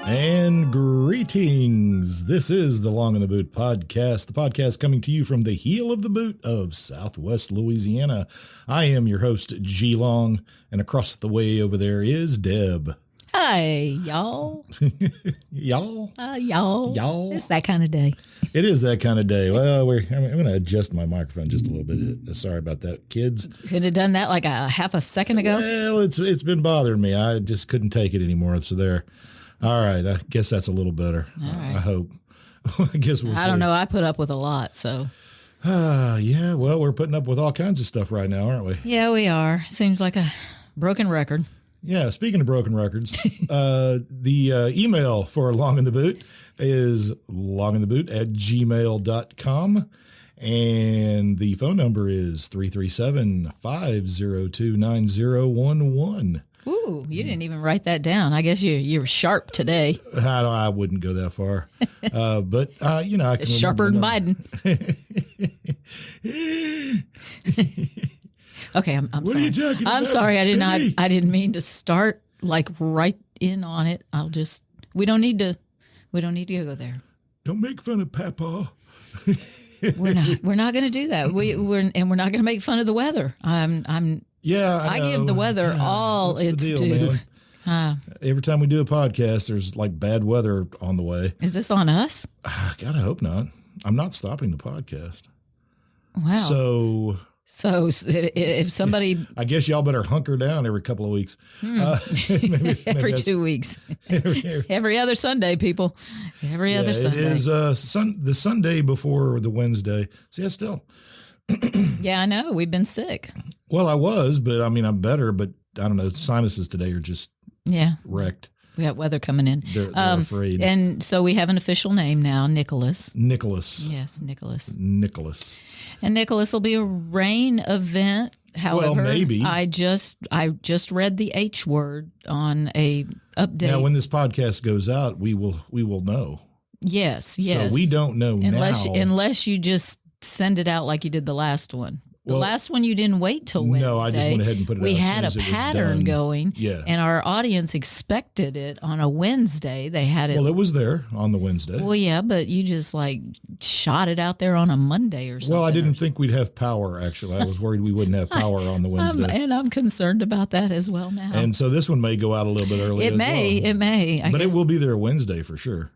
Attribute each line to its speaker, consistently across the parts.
Speaker 1: And greetings. This is the Long in the Boot podcast, the podcast coming to you from the heel of the boot of Southwest Louisiana. I am your host, G Long, and across the way over there is Deb.
Speaker 2: Hi, y'all.
Speaker 1: Y'all?
Speaker 2: Y'all.
Speaker 1: Y'all?
Speaker 2: It's that kind of day.
Speaker 1: It is that kind of day. Well, I'm going to adjust my microphone just a little bit. Sorry about that, kids.
Speaker 2: Could have done that like a half a second ago.
Speaker 1: Well, it's been bothering me. I just couldn't take it anymore. So there. All right. I guess that's a little better.
Speaker 2: All right.
Speaker 1: I hope. I guess we'll see.
Speaker 2: I don't know. I put up with a lot, so.
Speaker 1: Yeah. Well, we're putting up with all kinds of stuff right now, aren't we?
Speaker 2: Yeah, we are. Seems like a broken record.
Speaker 1: Yeah. Speaking of broken records, the email for Long in the Boot is longintheboot@gmail.com. And the phone number is 337-502-9011.
Speaker 2: Ooh, you didn't even write that down. I guess you were sharp today.
Speaker 1: I wouldn't go that far. But I can
Speaker 2: Sharper than Biden. Okay, I'm
Speaker 1: What
Speaker 2: sorry.
Speaker 1: are you talking about?
Speaker 2: I'm sorry.
Speaker 1: Hey.
Speaker 2: I didn't mean to start like right in on it. We don't need to go there.
Speaker 1: Don't make fun of Papa.
Speaker 2: We're not going to do that. We're not going to make fun of the weather.
Speaker 1: Yeah,
Speaker 2: I give the weather all
Speaker 1: what's the
Speaker 2: its
Speaker 1: deal,
Speaker 2: due.
Speaker 1: man? Every time we do a podcast, there's like bad weather on the way.
Speaker 2: Is this on us?
Speaker 1: God, I hope not. I'm not stopping the podcast.
Speaker 2: Wow. So if somebody
Speaker 1: I guess y'all better hunker down every couple of weeks. Maybe
Speaker 2: every
Speaker 1: that's-
Speaker 2: 2 weeks,
Speaker 1: every-
Speaker 2: every other Sunday, people, every other Sunday.
Speaker 1: It is the Sunday before the Wednesday. See, I still.
Speaker 2: Yeah, I know. We've been sick.
Speaker 1: Well, I was, but I mean, I'm better. But I don't know. Sinuses today are just
Speaker 2: Yeah,
Speaker 1: wrecked.
Speaker 2: we got weather coming in.
Speaker 1: They're afraid.
Speaker 2: And so we have an official name now, Nicholas.
Speaker 1: Nicholas.
Speaker 2: Yes, Nicholas.
Speaker 1: Nicholas.
Speaker 2: And Nicholas will be a rain event. However,
Speaker 1: maybe.
Speaker 2: I just read the H word on a update.
Speaker 1: Now, when this podcast goes out, we will know.
Speaker 2: Yes.
Speaker 1: So we don't know now.
Speaker 2: Unless you just send it out like you did the last one. The last one you didn't wait till Wednesday.
Speaker 1: No, I just went ahead and put it out.
Speaker 2: We
Speaker 1: as
Speaker 2: had
Speaker 1: soon
Speaker 2: a
Speaker 1: as it was
Speaker 2: pattern
Speaker 1: done.
Speaker 2: going,
Speaker 1: Yeah.
Speaker 2: and our audience expected it on a Wednesday. They had it.
Speaker 1: Well, it was there on the Wednesday.
Speaker 2: Well, yeah, but you just like shot it out there on a Monday or something.
Speaker 1: Well, I didn't think we'd have power, actually. I was worried we wouldn't have power on the Wednesday.
Speaker 2: And I'm concerned about that as well now.
Speaker 1: And so this one may go out a little bit early
Speaker 2: It may.
Speaker 1: I
Speaker 2: guess,
Speaker 1: it will be there Wednesday for sure.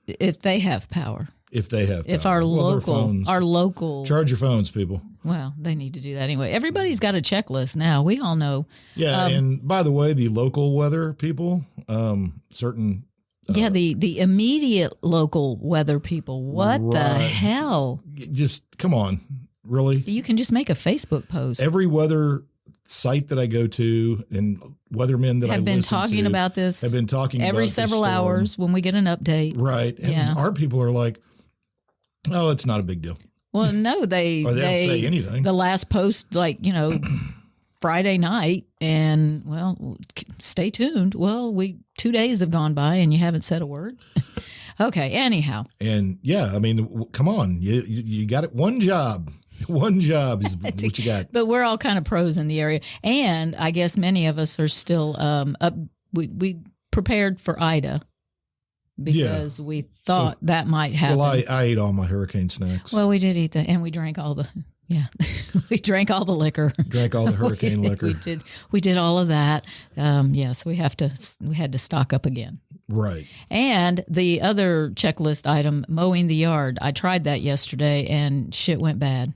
Speaker 2: if they have power.
Speaker 1: If they have
Speaker 2: If
Speaker 1: power.
Speaker 2: our
Speaker 1: Their phones.
Speaker 2: local,
Speaker 1: Charge your phones, people.
Speaker 2: well, they need to do that anyway. Everybody's got a checklist now. We all know.
Speaker 1: Yeah, and by the way, the local weather people, certain...
Speaker 2: Yeah, the immediate local weather people. What the
Speaker 1: Right.
Speaker 2: hell?
Speaker 1: Just, come on, really?
Speaker 2: You can just make a Facebook post.
Speaker 1: Every weather site that I go to and weathermen that I
Speaker 2: have been
Speaker 1: listen
Speaker 2: talking
Speaker 1: to
Speaker 2: about this
Speaker 1: have been talking
Speaker 2: every
Speaker 1: about
Speaker 2: several
Speaker 1: this storm.
Speaker 2: hours when we get an update.
Speaker 1: Right. And
Speaker 2: Yeah.
Speaker 1: our people are like, oh, it's not a big deal.
Speaker 2: Well, no, they
Speaker 1: Or they don't say anything.
Speaker 2: The last post, Friday night, and well, stay tuned. Well, 2 days have gone by and you haven't said a word. Okay. Anyhow.
Speaker 1: And yeah, I mean, come on, you got it. One job is what you got.
Speaker 2: But we're all kind of pros in the area, and I guess many of us are still up. We prepared for Ida because we thought that might happen.
Speaker 1: Well, I ate all my hurricane snacks.
Speaker 2: Well, we did eat that, and we drank all the we drank all the liquor.
Speaker 1: Drank all the hurricane liquor.
Speaker 2: We did all of that. Yes, we had to stock up again.
Speaker 1: Right.
Speaker 2: And the other checklist item, mowing the yard. I tried that yesterday, and shit went bad.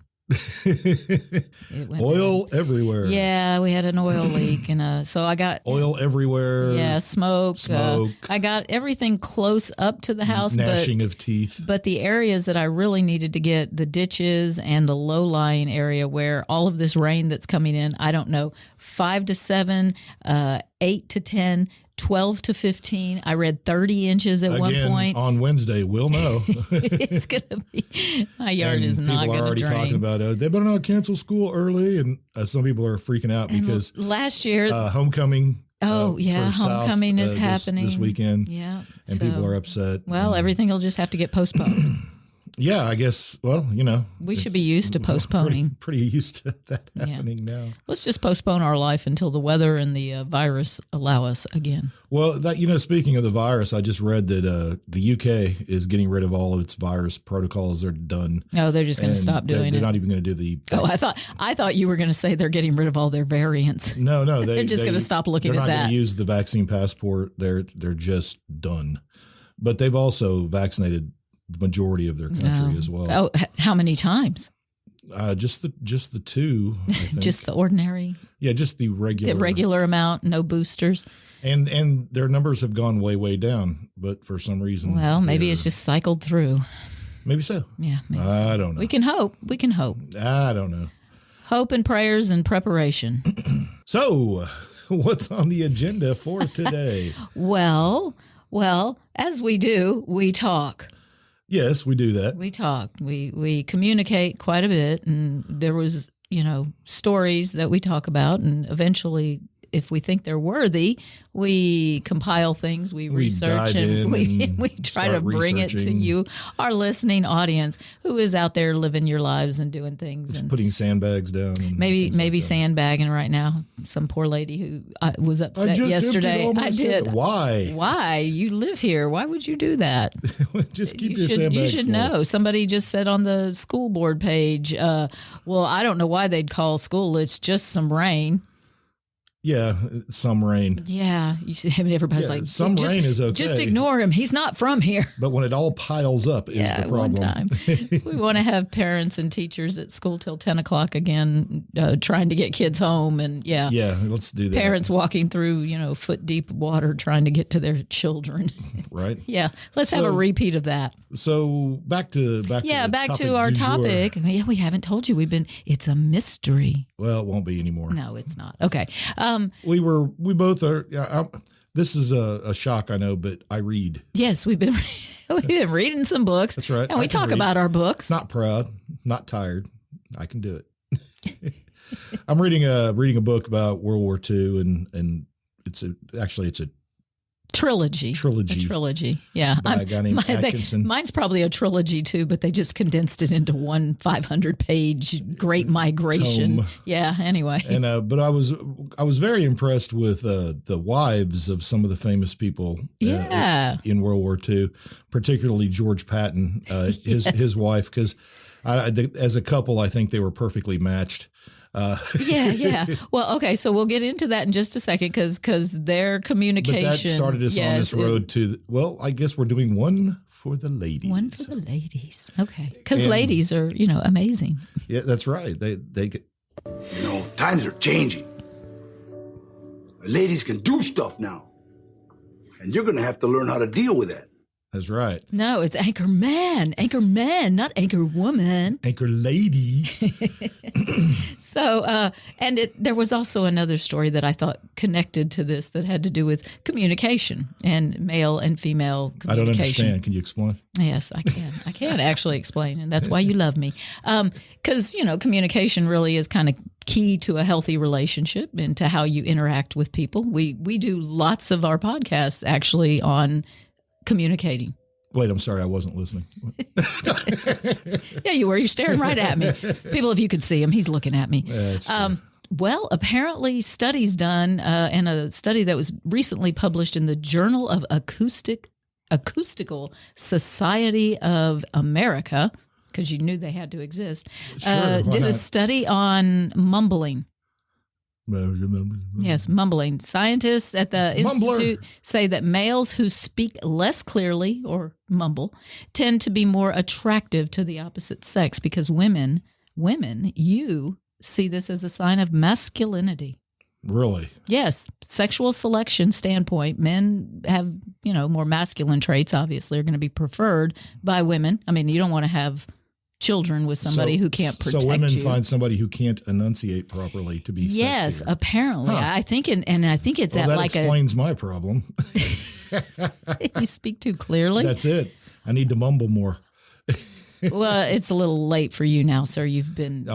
Speaker 2: It went
Speaker 1: Oil everywhere.
Speaker 2: Yeah, we had an oil leak, and so I got
Speaker 1: Oil everywhere.
Speaker 2: Yeah, smoke. I got everything close up to the house,
Speaker 1: Gnashing of teeth.
Speaker 2: but the areas that I really needed to get, the ditches and the low-lying area where all of this rain that's coming in, I don't know, 5 to 7, 8 to 10, 12 to 15. I read 30 inches at one point.
Speaker 1: On Wednesday, we'll know.
Speaker 2: It's going to be, my yard
Speaker 1: And
Speaker 2: is not
Speaker 1: people are
Speaker 2: going to
Speaker 1: already
Speaker 2: drain.
Speaker 1: talking about they better not cancel school early, and some people are freaking out because
Speaker 2: last year,
Speaker 1: homecoming.
Speaker 2: oh yeah,
Speaker 1: for South,
Speaker 2: homecoming is happening
Speaker 1: this weekend.
Speaker 2: Yeah,
Speaker 1: and
Speaker 2: so,
Speaker 1: people are upset.
Speaker 2: Well, everything will just have to get postponed.
Speaker 1: Yeah, I guess. Well,
Speaker 2: We should be used to postponing.
Speaker 1: Pretty used to that happening now.
Speaker 2: Let's just postpone our life until the weather and the virus allow us again.
Speaker 1: Well, speaking of the virus, I just read that the UK is getting rid of all of its virus protocols. They're done.
Speaker 2: Oh, they're just going to stop doing it.
Speaker 1: They're not even going to do the.
Speaker 2: Oh, I thought you were going to say they're getting rid of all their variants.
Speaker 1: No,
Speaker 2: they're just going to stop looking at that.
Speaker 1: They're not going to use the vaccine passport. They're just done. But they've also vaccinated the majority of their country as well.
Speaker 2: Oh, how many times?
Speaker 1: Just the two. I think.
Speaker 2: Just the ordinary.
Speaker 1: Yeah, just the regular.
Speaker 2: The regular amount, no boosters.
Speaker 1: And their numbers have gone way down, but for some reason.
Speaker 2: Well, maybe it's just cycled through.
Speaker 1: Maybe so.
Speaker 2: Yeah, maybe
Speaker 1: I don't know.
Speaker 2: We can hope.
Speaker 1: I don't know.
Speaker 2: Hope and prayers and preparation.
Speaker 1: So, what's on the agenda for today?
Speaker 2: Well, as we do, we talk.
Speaker 1: Yes, we do that.
Speaker 2: We talk. We communicate quite a bit, and there was, stories that we talk about, and eventually, if we think they're worthy, we compile things, we research, and we try to bring it to you, our listening audience, who is out there living your lives and doing things, and
Speaker 1: putting sandbags down. And
Speaker 2: maybe sandbagging right now. Some poor lady who was upset yesterday. I did.
Speaker 1: Why?
Speaker 2: You live here. Why would you do that?
Speaker 1: Just keep your sandbags
Speaker 2: You should
Speaker 1: full.
Speaker 2: know. Somebody just said on the school board page, well, I don't know why they'd call school. It's just some rain.
Speaker 1: Yeah, some rain.
Speaker 2: Yeah, you see, everybody's like,
Speaker 1: some rain is okay.
Speaker 2: Just ignore him. He's not from here.
Speaker 1: But when it all piles up is the problem.
Speaker 2: One time. We want to have parents and teachers at school till 10 o'clock again, trying to get kids home. And
Speaker 1: yeah, let's do that.
Speaker 2: Parents walking through, foot deep water trying to get to their children.
Speaker 1: Right.
Speaker 2: Yeah, let's have a repeat of that.
Speaker 1: So back to
Speaker 2: our topic. Yeah, we haven't told you. It's a mystery.
Speaker 1: Well, it won't be anymore.
Speaker 2: No, it's not. Okay.
Speaker 1: We both are. Yeah, this is a shock, I know, but I read.
Speaker 2: Yes, we've been reading some books.
Speaker 1: That's right.
Speaker 2: And we talk about our books.
Speaker 1: Not proud, not tired. I can do it. I'm reading a book about World War II, and it's a trilogy.
Speaker 2: A trilogy. Yeah.
Speaker 1: By a guy named Atkinson.
Speaker 2: Mine's probably a trilogy too, but they just condensed it into one 500-page Great Migration.
Speaker 1: Tome.
Speaker 2: Yeah. Anyway.
Speaker 1: And but I was very impressed with the wives of some of the famous people. In World War II, particularly George Patton, his wife, because as a couple, I think they were perfectly matched.
Speaker 2: Yeah. Well, okay, so we'll get into that in just a second because their communication.
Speaker 1: But that started us on this road to. Well, I guess we're doing one for the ladies.
Speaker 2: One for the ladies, okay? Because ladies are, amazing.
Speaker 1: Yeah, that's right. They get.
Speaker 3: Times are changing. Ladies can do stuff now, and you're going to have to learn how to deal with that.
Speaker 1: That's right.
Speaker 2: No, it's anchor man, not anchor woman.
Speaker 1: Anchor lady.
Speaker 2: So, there was also another story that I thought connected to this that had to do with communication and male and female communication.
Speaker 1: I don't understand. Can you explain?
Speaker 2: Yes, I can. I can actually explain, and that's why you love me. Because, communication really is kind of key to a healthy relationship and to how you interact with people. We do lots of our podcasts actually on communicating.
Speaker 1: Wait, I'm sorry, I wasn't listening.
Speaker 2: Yeah, you were. You're staring right at me. People, if you could see him, he's looking at me.
Speaker 1: Yeah, that's true.
Speaker 2: Well, apparently studies done and a study that was recently published in the Journal of Acoustical Society of America, because you knew they had to exist, did a study on mumbling. Yes, mumbling. Scientists at the institute say that males who speak less clearly or mumble tend to be more attractive to the opposite sex because women, you see this as a sign of masculinity.
Speaker 1: Really?
Speaker 2: Yes. Sexual selection standpoint, men have, more masculine traits, obviously, are going to be preferred by women. I mean, you don't want to have children with somebody who can't protect you.
Speaker 1: So women find somebody who can't enunciate properly to be
Speaker 2: Yes,
Speaker 1: sexier.
Speaker 2: Apparently. Huh. I think, and I think it's
Speaker 1: that explains my problem.
Speaker 2: You speak too clearly.
Speaker 1: That's it. I need to mumble more.
Speaker 2: Well, it's a little late for you now, sir. You've been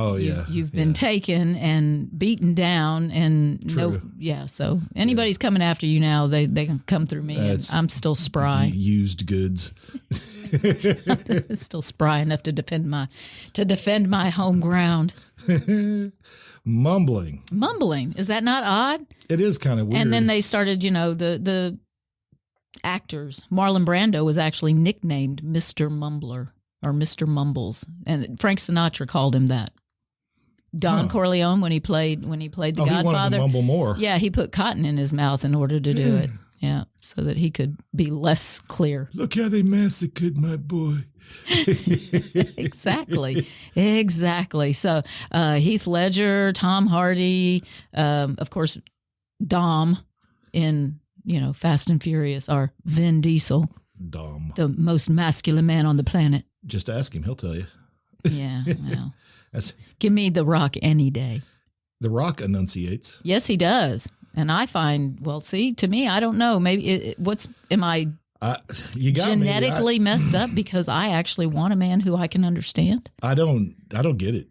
Speaker 2: you've been taken and beaten down, and
Speaker 1: True.
Speaker 2: So anybody's coming after you now, they can come through me, and I'm still spry.
Speaker 1: Used goods.
Speaker 2: Still spry enough to defend my home ground.
Speaker 1: Mumbling.
Speaker 2: Mumbling. Is that not odd?
Speaker 1: It is kind of weird.
Speaker 2: And then they started, the actors. Marlon Brando was actually nicknamed Mr. Mumbler or Mr. Mumbles, and Frank Sinatra called him that. Don Corleone, when he played the Godfather,
Speaker 1: he wanted to mumble more.
Speaker 2: Yeah, he put cotton in his mouth in order to do it. Yeah, so that he could be less clear.
Speaker 1: Look how they massacred my boy.
Speaker 2: Exactly. So Heath Ledger, Tom Hardy, of course, Dom in Fast and Furious, or Vin Diesel,
Speaker 1: Dom,
Speaker 2: the most masculine man on the planet.
Speaker 1: Just ask him; he'll tell you.
Speaker 2: Yeah, well, give me The Rock any day.
Speaker 1: The Rock enunciates.
Speaker 2: Yes, he does. And I find, to me, I don't know. Maybe am I
Speaker 1: you got
Speaker 2: genetically messed up because I actually want a man who I can understand?
Speaker 1: I don't get it.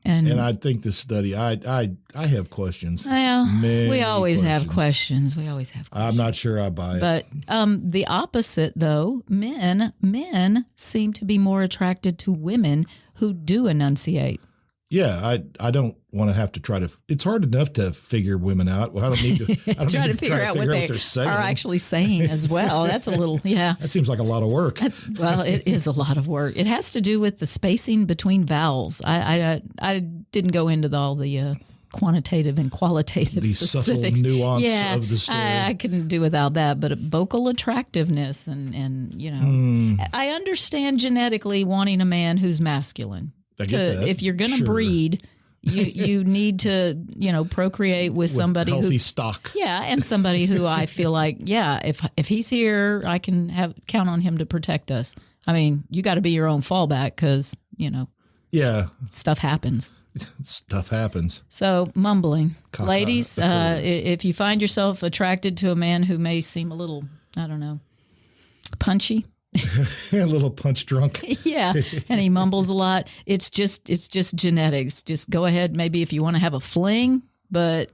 Speaker 1: And I think this study, I have questions.
Speaker 2: Well, we always have questions.
Speaker 1: I'm not sure I buy it.
Speaker 2: But the opposite, though, men seem to be more attracted to women who do enunciate.
Speaker 1: Yeah, I don't want to have to try to. It's hard enough to figure women out. Well, I don't need to. I don't
Speaker 2: try
Speaker 1: need
Speaker 2: to figure out what
Speaker 1: they're saying.
Speaker 2: are actually saying as well. That's a little, yeah.
Speaker 1: That seems like a lot of work.
Speaker 2: It is a lot of work. It has to do with the spacing between vowels. I didn't go into all the quantitative and qualitative
Speaker 1: the
Speaker 2: specifics.
Speaker 1: Subtle nuance of the story.
Speaker 2: I couldn't do without that. But vocal attractiveness and I understand genetically wanting a man who's masculine.
Speaker 1: I get that.
Speaker 2: If you're going to breed, you need to, procreate with somebody
Speaker 1: healthy stock.
Speaker 2: Yeah, and somebody who I feel like, if he's here, I can count on him to protect us. I mean, you got to be your own fallback because, stuff happens.
Speaker 1: Stuff happens.
Speaker 2: So mumbling, ladies, if you find yourself attracted to a man who may seem a little, I don't know, punchy.
Speaker 1: A little punch drunk.
Speaker 2: Yeah, and he mumbles a lot. It's just genetics. Just go ahead, maybe if you want to have a fling, but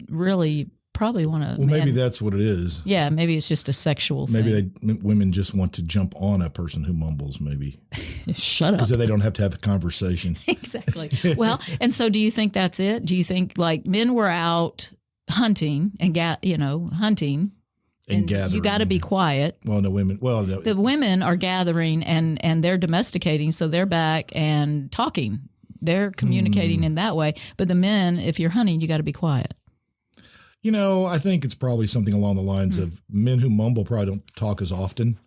Speaker 2: really probably want to.
Speaker 1: Well, maybe that's what it is.
Speaker 2: Yeah, maybe it's just a sexual thing.
Speaker 1: Maybe women just want to jump on a person who mumbles. Maybe
Speaker 2: shut up,
Speaker 1: so they don't have to have a conversation.
Speaker 2: Exactly. Well, and so do you think that's it? Do you think like men were out hunting and hunting? And gathering. You got to be quiet.
Speaker 1: Well, no women. Well, no.
Speaker 2: The women are gathering and they're domesticating, so they're back and talking. They're communicating in that way. But the men, if you're hunting, you got to be quiet.
Speaker 1: I think it's probably something along the lines of men who mumble probably don't talk as often.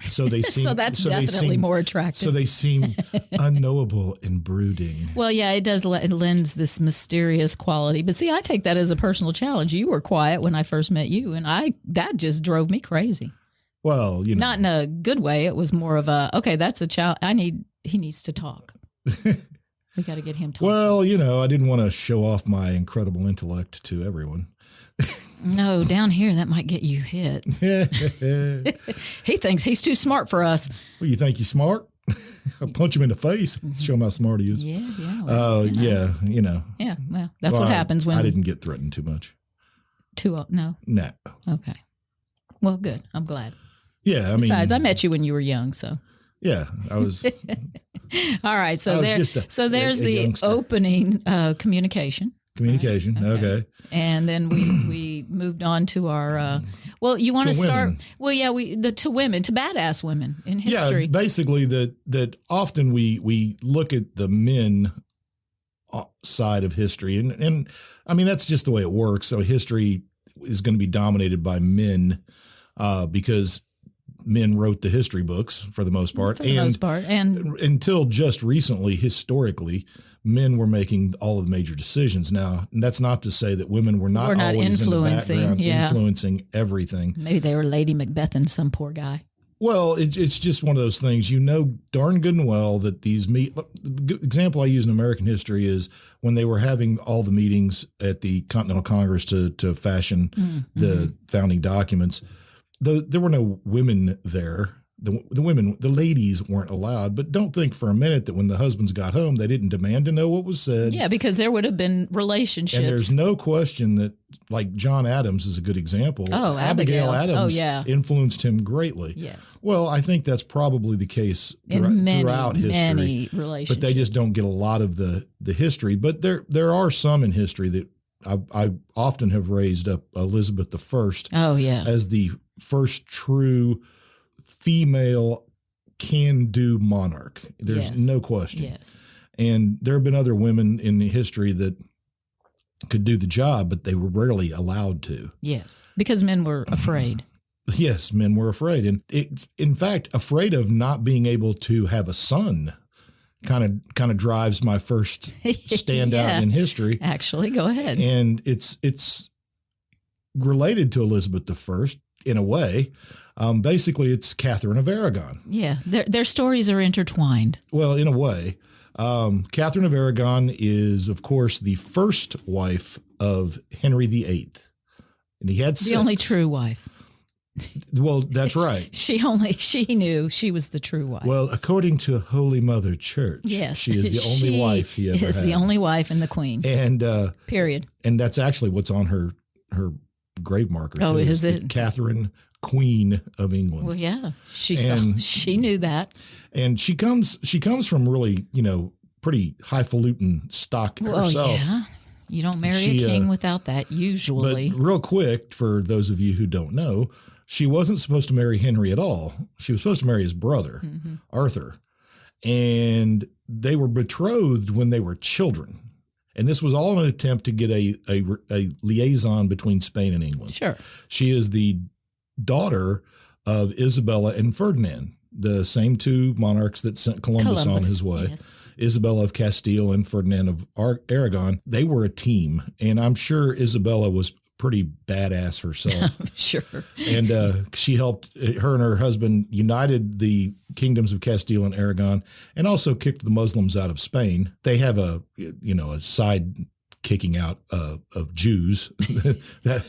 Speaker 1: So they seem
Speaker 2: definitely more attractive.
Speaker 1: So they seem unknowable and brooding.
Speaker 2: Well, yeah, it does. It lends this mysterious quality. But see, I take that as a personal challenge. You were quiet when I first met you, and that just drove me crazy.
Speaker 1: Well,
Speaker 2: not in a good way. It was more of a that's a child. He needs to talk. We got to get him talking.
Speaker 1: Well, I didn't want to show off my incredible intellect to everyone.
Speaker 2: No, down here, that might get you hit. He thinks he's too smart for us.
Speaker 1: Well, you think he's smart? I'll punch him in the face. Show him how smart he is.
Speaker 2: Yeah.
Speaker 1: Yeah,
Speaker 2: well, that's what happens when...
Speaker 1: I didn't get threatened too much.
Speaker 2: No?
Speaker 1: No.
Speaker 2: Okay. Well, good. I'm glad.
Speaker 1: Yeah,
Speaker 2: Besides, I met you when you were young, so...
Speaker 1: Yeah, I was...
Speaker 2: All right, so there's the youngster. Opening communication.
Speaker 1: Communication, right? Okay.
Speaker 2: And then we moved on to our. You want to start?
Speaker 1: Women.
Speaker 2: Well, yeah, to women, to badass women in history.
Speaker 1: Yeah, basically that often we look at the men side of history, and I mean that's just the way it works. So history is going to be dominated by men because men wrote the history books for the most part.
Speaker 2: And
Speaker 1: until just recently, historically, men were making all of the major decisions. Now, that's not to say that women were not always
Speaker 2: influencing,
Speaker 1: in the background, influencing everything.
Speaker 2: Maybe they were Lady Macbeth and some poor guy.
Speaker 1: Well, it's just one of those things. Darn good and well that these the example I use in American history is when they were having all the meetings at the Continental Congress to fashion the founding documents. There were no women there. the women, the ladies weren't allowed. But don't think for a minute that when the husbands got home, they didn't demand to know what was said.
Speaker 2: Yeah, because there would have been relationships.
Speaker 1: And there's no question that, like, John Adams is a good example.
Speaker 2: Oh,
Speaker 1: Abigail Adams
Speaker 2: Oh, yeah.
Speaker 1: influenced him greatly.
Speaker 2: Yes.
Speaker 1: Well, I think that's probably the case
Speaker 2: In
Speaker 1: throughout history.
Speaker 2: many relationships.
Speaker 1: But they just don't get a lot of the history. But there are some in history that I often have raised up Elizabeth I
Speaker 2: Oh, yeah.
Speaker 1: as the first true female can-do monarch. There's
Speaker 2: Yes.
Speaker 1: no question.
Speaker 2: Yes.
Speaker 1: And there have been other women in history that could do the job, but they were rarely allowed to.
Speaker 2: Yes. Because men were afraid.
Speaker 1: Yes, men were afraid. And it's, in fact, afraid of not being able to have a son kind of drives my first standout
Speaker 2: Yeah.
Speaker 1: in history.
Speaker 2: Actually, go ahead.
Speaker 1: And it's related to Elizabeth I in a way. Basically, it's Catherine of Aragon.
Speaker 2: Yeah. Their stories are intertwined.
Speaker 1: Well, in a way. Catherine of Aragon is, of course, the first wife of Henry VIII. And he had six.
Speaker 2: The only true wife.
Speaker 1: Well, that's right.
Speaker 2: She knew she was the true wife.
Speaker 1: Well, according to Holy Mother Church,
Speaker 2: Yes.
Speaker 1: she is the only
Speaker 2: She
Speaker 1: wife he ever
Speaker 2: is
Speaker 1: had.
Speaker 2: the only wife and the queen.
Speaker 1: And
Speaker 2: Period.
Speaker 1: and that's actually what's on her grave marker.
Speaker 2: Oh,
Speaker 1: too,
Speaker 2: is it?
Speaker 1: Catherine, Queen of England.
Speaker 2: Well, yeah.
Speaker 1: And-
Speaker 2: She knew that.
Speaker 1: And she comes from really, pretty highfalutin stock
Speaker 2: Well,
Speaker 1: herself.
Speaker 2: yeah. You don't marry
Speaker 1: She,
Speaker 2: a king without that, usually.
Speaker 1: But real quick, for those of you who don't know, she wasn't supposed to marry Henry at all. She was supposed to marry his brother,
Speaker 2: Mhm.
Speaker 1: Arthur. And they were betrothed when they were children. And this was all an attempt to get a liaison between Spain and England.
Speaker 2: Sure.
Speaker 1: She is the daughter of Isabella and Ferdinand, the same two monarchs that sent Columbus on his way.
Speaker 2: Yes.
Speaker 1: Isabella of Castile and Ferdinand of Aragon. They were a team. And I'm sure Isabella was pretty badass herself.
Speaker 2: Sure.
Speaker 1: And she helped, her and her husband united the kingdoms of Castile and Aragon and also kicked the Muslims out of Spain. They have a side kicking out of Jews. that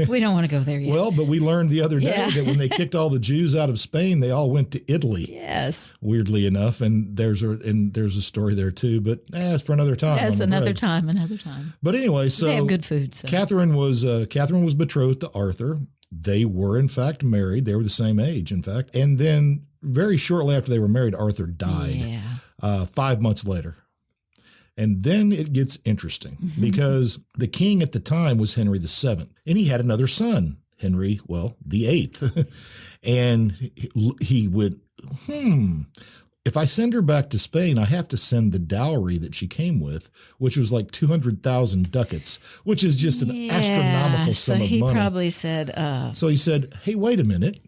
Speaker 2: We don't want to go there yet.
Speaker 1: Well, but we learned the other day
Speaker 2: Yeah.
Speaker 1: that when they kicked all the Jews out of Spain, they all went to Italy.
Speaker 2: Yes.
Speaker 1: Weirdly enough, and there's a story there too, but it's for another time.
Speaker 2: That's
Speaker 1: I'm
Speaker 2: another
Speaker 1: afraid.
Speaker 2: time.
Speaker 1: But anyway, so
Speaker 2: They have good food. So.
Speaker 1: Catherine was betrothed to Arthur. They were in fact married. They were the same age, in fact. And then very shortly after they were married, Arthur died.
Speaker 2: Yeah.
Speaker 1: 5 months later. And then it gets interesting because the king at the time was Henry VII, and he had another son, Henry, the eighth. And he would, if I send her back to Spain, I have to send the dowry that she came with, which was like 200,000 ducats, which is just an astronomical sum
Speaker 2: so
Speaker 1: of
Speaker 2: he
Speaker 1: money.
Speaker 2: probably said,
Speaker 1: So he said, hey, wait a minute.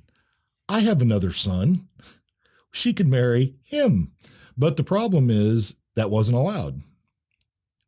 Speaker 1: I have another son. She could marry him. But the problem is that wasn't allowed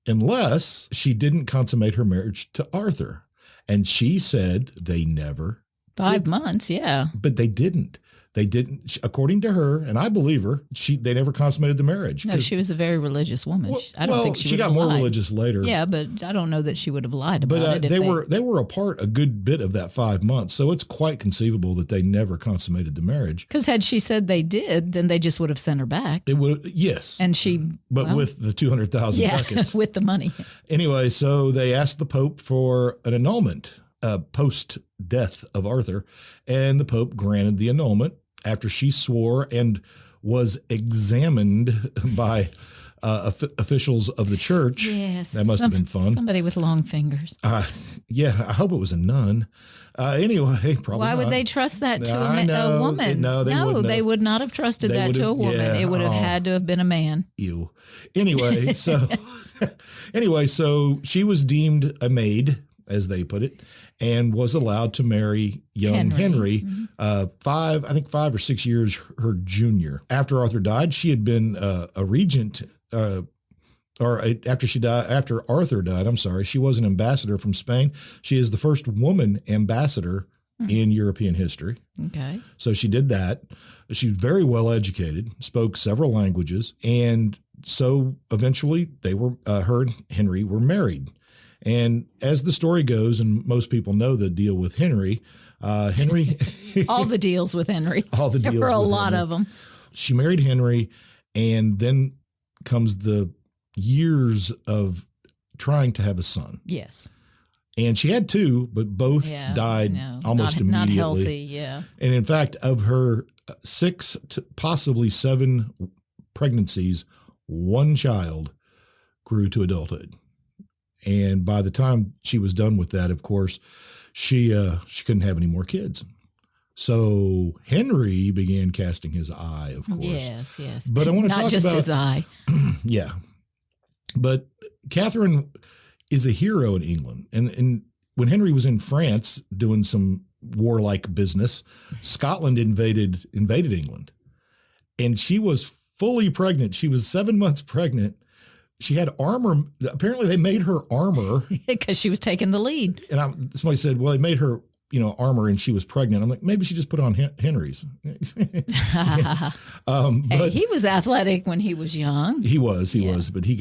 Speaker 1: unless she didn't consummate her marriage to Arthur. And she said they never
Speaker 2: 5 months. Yeah.
Speaker 1: But they didn't. They didn't, according to her, and I believe her, they never consummated the marriage.
Speaker 2: No, she was a very religious woman. I don't think she would
Speaker 1: got
Speaker 2: have
Speaker 1: more
Speaker 2: lied.
Speaker 1: religious later.
Speaker 2: Yeah, but I don't know that she would have lied about
Speaker 1: But
Speaker 2: it.
Speaker 1: they were apart a good bit of that 5 months, so it's quite conceivable that they never consummated the marriage.
Speaker 2: Because had she said they did, then they just would have sent her back.
Speaker 1: It would, yes,
Speaker 2: And she,
Speaker 1: but with the 200,000
Speaker 2: yeah,
Speaker 1: ducats.
Speaker 2: with the money.
Speaker 1: Anyway, so they asked the Pope for an annulment post-death of Arthur, and the Pope granted the annulment after she swore and was examined by officials of the church.
Speaker 2: Yes.
Speaker 1: That must have been fun.
Speaker 2: Somebody with long fingers.
Speaker 1: Yeah, I hope it was a nun. Anyway, probably
Speaker 2: Why would
Speaker 1: not.
Speaker 2: they trust that to
Speaker 1: I
Speaker 2: a
Speaker 1: know.
Speaker 2: woman?
Speaker 1: No, they wouldn't
Speaker 2: they
Speaker 1: have.
Speaker 2: would not have trusted
Speaker 1: They
Speaker 2: that to a
Speaker 1: would've-
Speaker 2: woman.
Speaker 1: yeah,
Speaker 2: It would have
Speaker 1: oh.
Speaker 2: had to have been a man.
Speaker 1: Ew. Anyway, so she was deemed a maid, as they put it, and was allowed to marry young Henry,
Speaker 2: Mm-hmm.
Speaker 1: 5 or 6 years her junior. After Arthur died, she had been a regent, after Arthur died, I'm sorry, she was an ambassador from Spain. She is the first woman ambassador in European history.
Speaker 2: Okay.
Speaker 1: So she did that. She was very well educated, spoke several languages, and so eventually her and Henry were married. And as the story goes, and most people know the deal with Henry, Henry,
Speaker 2: All the deals with Henry.
Speaker 1: all the
Speaker 2: There
Speaker 1: deals
Speaker 2: were a
Speaker 1: with
Speaker 2: lot
Speaker 1: Henry.
Speaker 2: of them.
Speaker 1: She married Henry, and then comes the years of trying to have a son.
Speaker 2: Yes.
Speaker 1: And she had two, but both died almost immediately.
Speaker 2: Not healthy, yeah.
Speaker 1: And in fact, of her 6 to possibly 7 pregnancies, one child grew to adulthood. And by the time she was done with that, of course, she couldn't have any more kids. So Henry began casting his eye, of course.
Speaker 2: Yes, yes.
Speaker 1: But I want to
Speaker 2: not
Speaker 1: talk
Speaker 2: just
Speaker 1: about
Speaker 2: his eye.
Speaker 1: Yeah. But Catherine is a hero in England. And when Henry was in France doing some warlike business, Scotland invaded England. And she was fully pregnant. She was 7 months pregnant. She had armor. Apparently they made her armor.
Speaker 2: Because she was taking the lead.
Speaker 1: And somebody said, well, they made her, armor and she was pregnant. I'm like, maybe she just put on Henry's.
Speaker 2: Hey,
Speaker 1: But
Speaker 2: he was athletic when he was young.
Speaker 1: he was, but he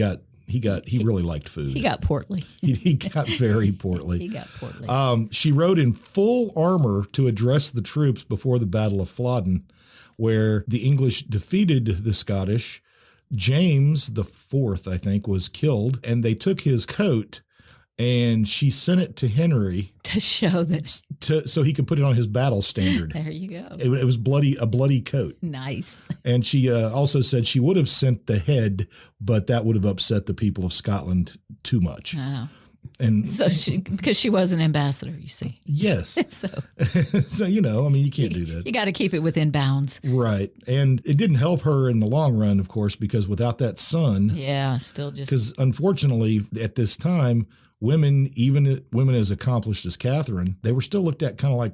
Speaker 1: really liked food.
Speaker 2: He got portly.
Speaker 1: He got very portly.
Speaker 2: He got portly.
Speaker 1: She rode in full armor to address the troops before the Battle of Flodden, where the English defeated the Scottish. James IV, I think, was killed, and they took his coat, and she sent it to Henry
Speaker 2: to show that.
Speaker 1: so he could put it on his battle standard.
Speaker 2: There you go.
Speaker 1: It was a bloody coat.
Speaker 2: Nice.
Speaker 1: And she also said she would have sent the head, but that would have upset the people of Scotland too much.
Speaker 2: Oh.
Speaker 1: And
Speaker 2: so because she was an ambassador, you see.
Speaker 1: Yes.
Speaker 2: So
Speaker 1: So, you can't do that.
Speaker 2: you got to keep it within bounds.
Speaker 1: Right. And it didn't help her in the long run, of course, because without that son,
Speaker 2: Yeah, still just.
Speaker 1: because unfortunately at this time, women, even women as accomplished as Catherine, they were still looked at kind of like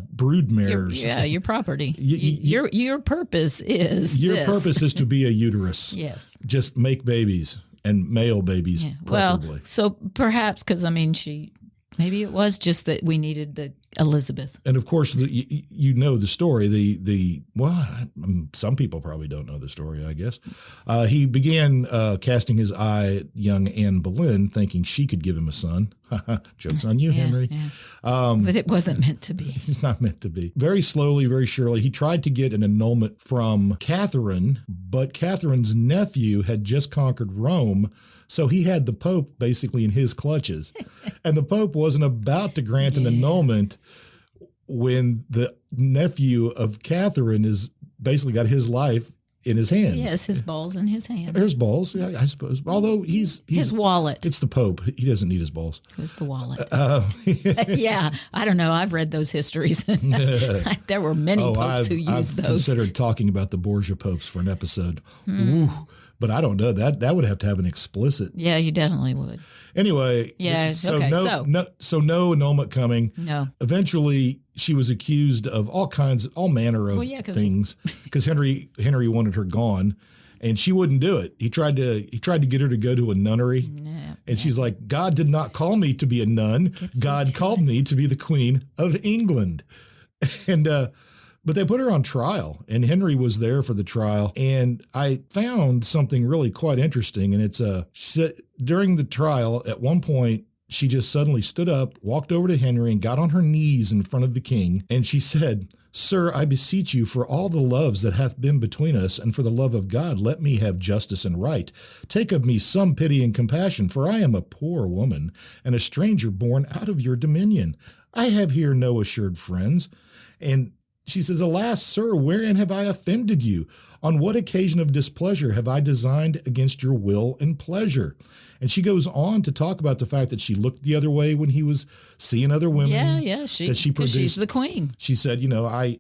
Speaker 1: brood mares.
Speaker 2: Your property.
Speaker 1: You-
Speaker 2: Your purpose is
Speaker 1: Your
Speaker 2: this.
Speaker 1: purpose is to be a uterus.
Speaker 2: Yes.
Speaker 1: Just make babies, and male babies,
Speaker 2: Yeah.
Speaker 1: preferably.
Speaker 2: Well, so perhaps because maybe it was just that we needed the Elizabeth.
Speaker 1: And of course, you know the story. Some people probably don't know the story, I guess. He began casting his eye at young Anne Boleyn, thinking she could give him a son. Joke's on you, Henry.
Speaker 2: Yeah. But it wasn't meant to be.
Speaker 1: It's not meant to be. Very slowly, very surely, he tried to get an annulment from Catherine, but Catherine's nephew had just conquered Rome. So he had the Pope basically in his clutches. And the Pope wasn't about to grant an annulment when the nephew of Catherine is basically got his life in his hands.
Speaker 2: Yes, his balls in his hands.
Speaker 1: There's balls, yeah, I suppose. Although he's
Speaker 2: His wallet.
Speaker 1: It's the Pope. He doesn't need his balls.
Speaker 2: It was the wallet. Yeah, I don't know. I've read those histories. There were many popes who used
Speaker 1: I've
Speaker 2: those.
Speaker 1: considered talking about the Borgia popes for an episode. Ooh, but I don't know. That would have to have an explicit.
Speaker 2: Yeah, you definitely would.
Speaker 1: Anyway,
Speaker 2: Yeah,
Speaker 1: so
Speaker 2: okay,
Speaker 1: no annulment coming.
Speaker 2: No.
Speaker 1: Eventually, she was accused of all manner of things because Henry wanted her gone, and she wouldn't do it. He tried to get her to go to a nunnery, and she's like, "God did not call me to be a nun. God called me to be the Queen of England," and. But they put her on trial, and Henry was there for the trial. And I found something really quite interesting. And it's during the trial, at one point, she just suddenly stood up, walked over to Henry, and got on her knees in front of the king. And she said, "Sir, I beseech you, for all the loves that hath been between us, and for the love of God, let me have justice and right. Take of me some pity and compassion, for I am a poor woman, and a stranger born out of your dominion. I have here no assured friends." And she says, "Alas, sir, wherein have I offended you? On what occasion of displeasure have I designed against your will and pleasure?" And she goes on to talk about the fact that she looked the other way when he was seeing other women.
Speaker 2: Yeah,
Speaker 1: that she
Speaker 2: she's
Speaker 1: produced.
Speaker 2: the queen.
Speaker 1: She said,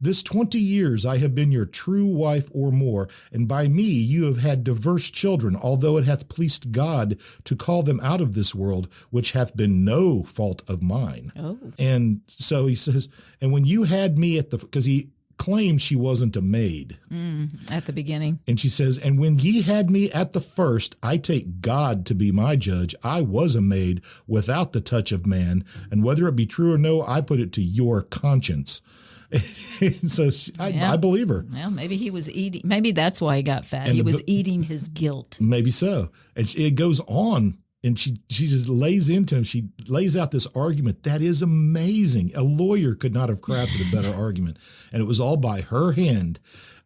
Speaker 1: this 20 years I have been your true wife or more, and by me you have had diverse children, although it hath pleased God to call them out of this world, which hath been no fault of mine.
Speaker 2: Oh.
Speaker 1: And so he says, and when you had me because he claimed she wasn't a maid.
Speaker 2: At the beginning.
Speaker 1: And she says, "And when ye had me at the first, I take God to be my judge. I was a maid without the touch of man. And whether it be true or no, I put it to your conscience." So I believe her.
Speaker 2: Well, maybe he was eating. Maybe that's why he got fat.
Speaker 1: And
Speaker 2: he was eating his guilt.
Speaker 1: Maybe so. And it goes on And she just lays into him. She lays out this argument that is amazing. A lawyer could not have crafted a better argument. And it was all by her hand.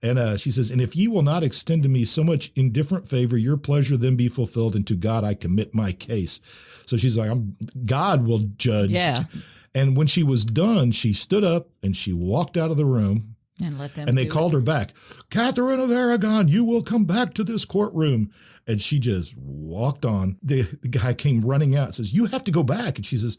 Speaker 1: And she says, and if ye will not extend to me so much indifferent favor, your pleasure then be fulfilled, and to God I commit my case. So she's like, God will judge.
Speaker 2: Yeah.
Speaker 1: And when she was done, she stood up and she walked out of the room.
Speaker 2: And let them.
Speaker 1: And they called her back. Catherine of Aragon, you will come back to this courtroom. And she just walked on. The guy came running out and says, you have to go back. And she says,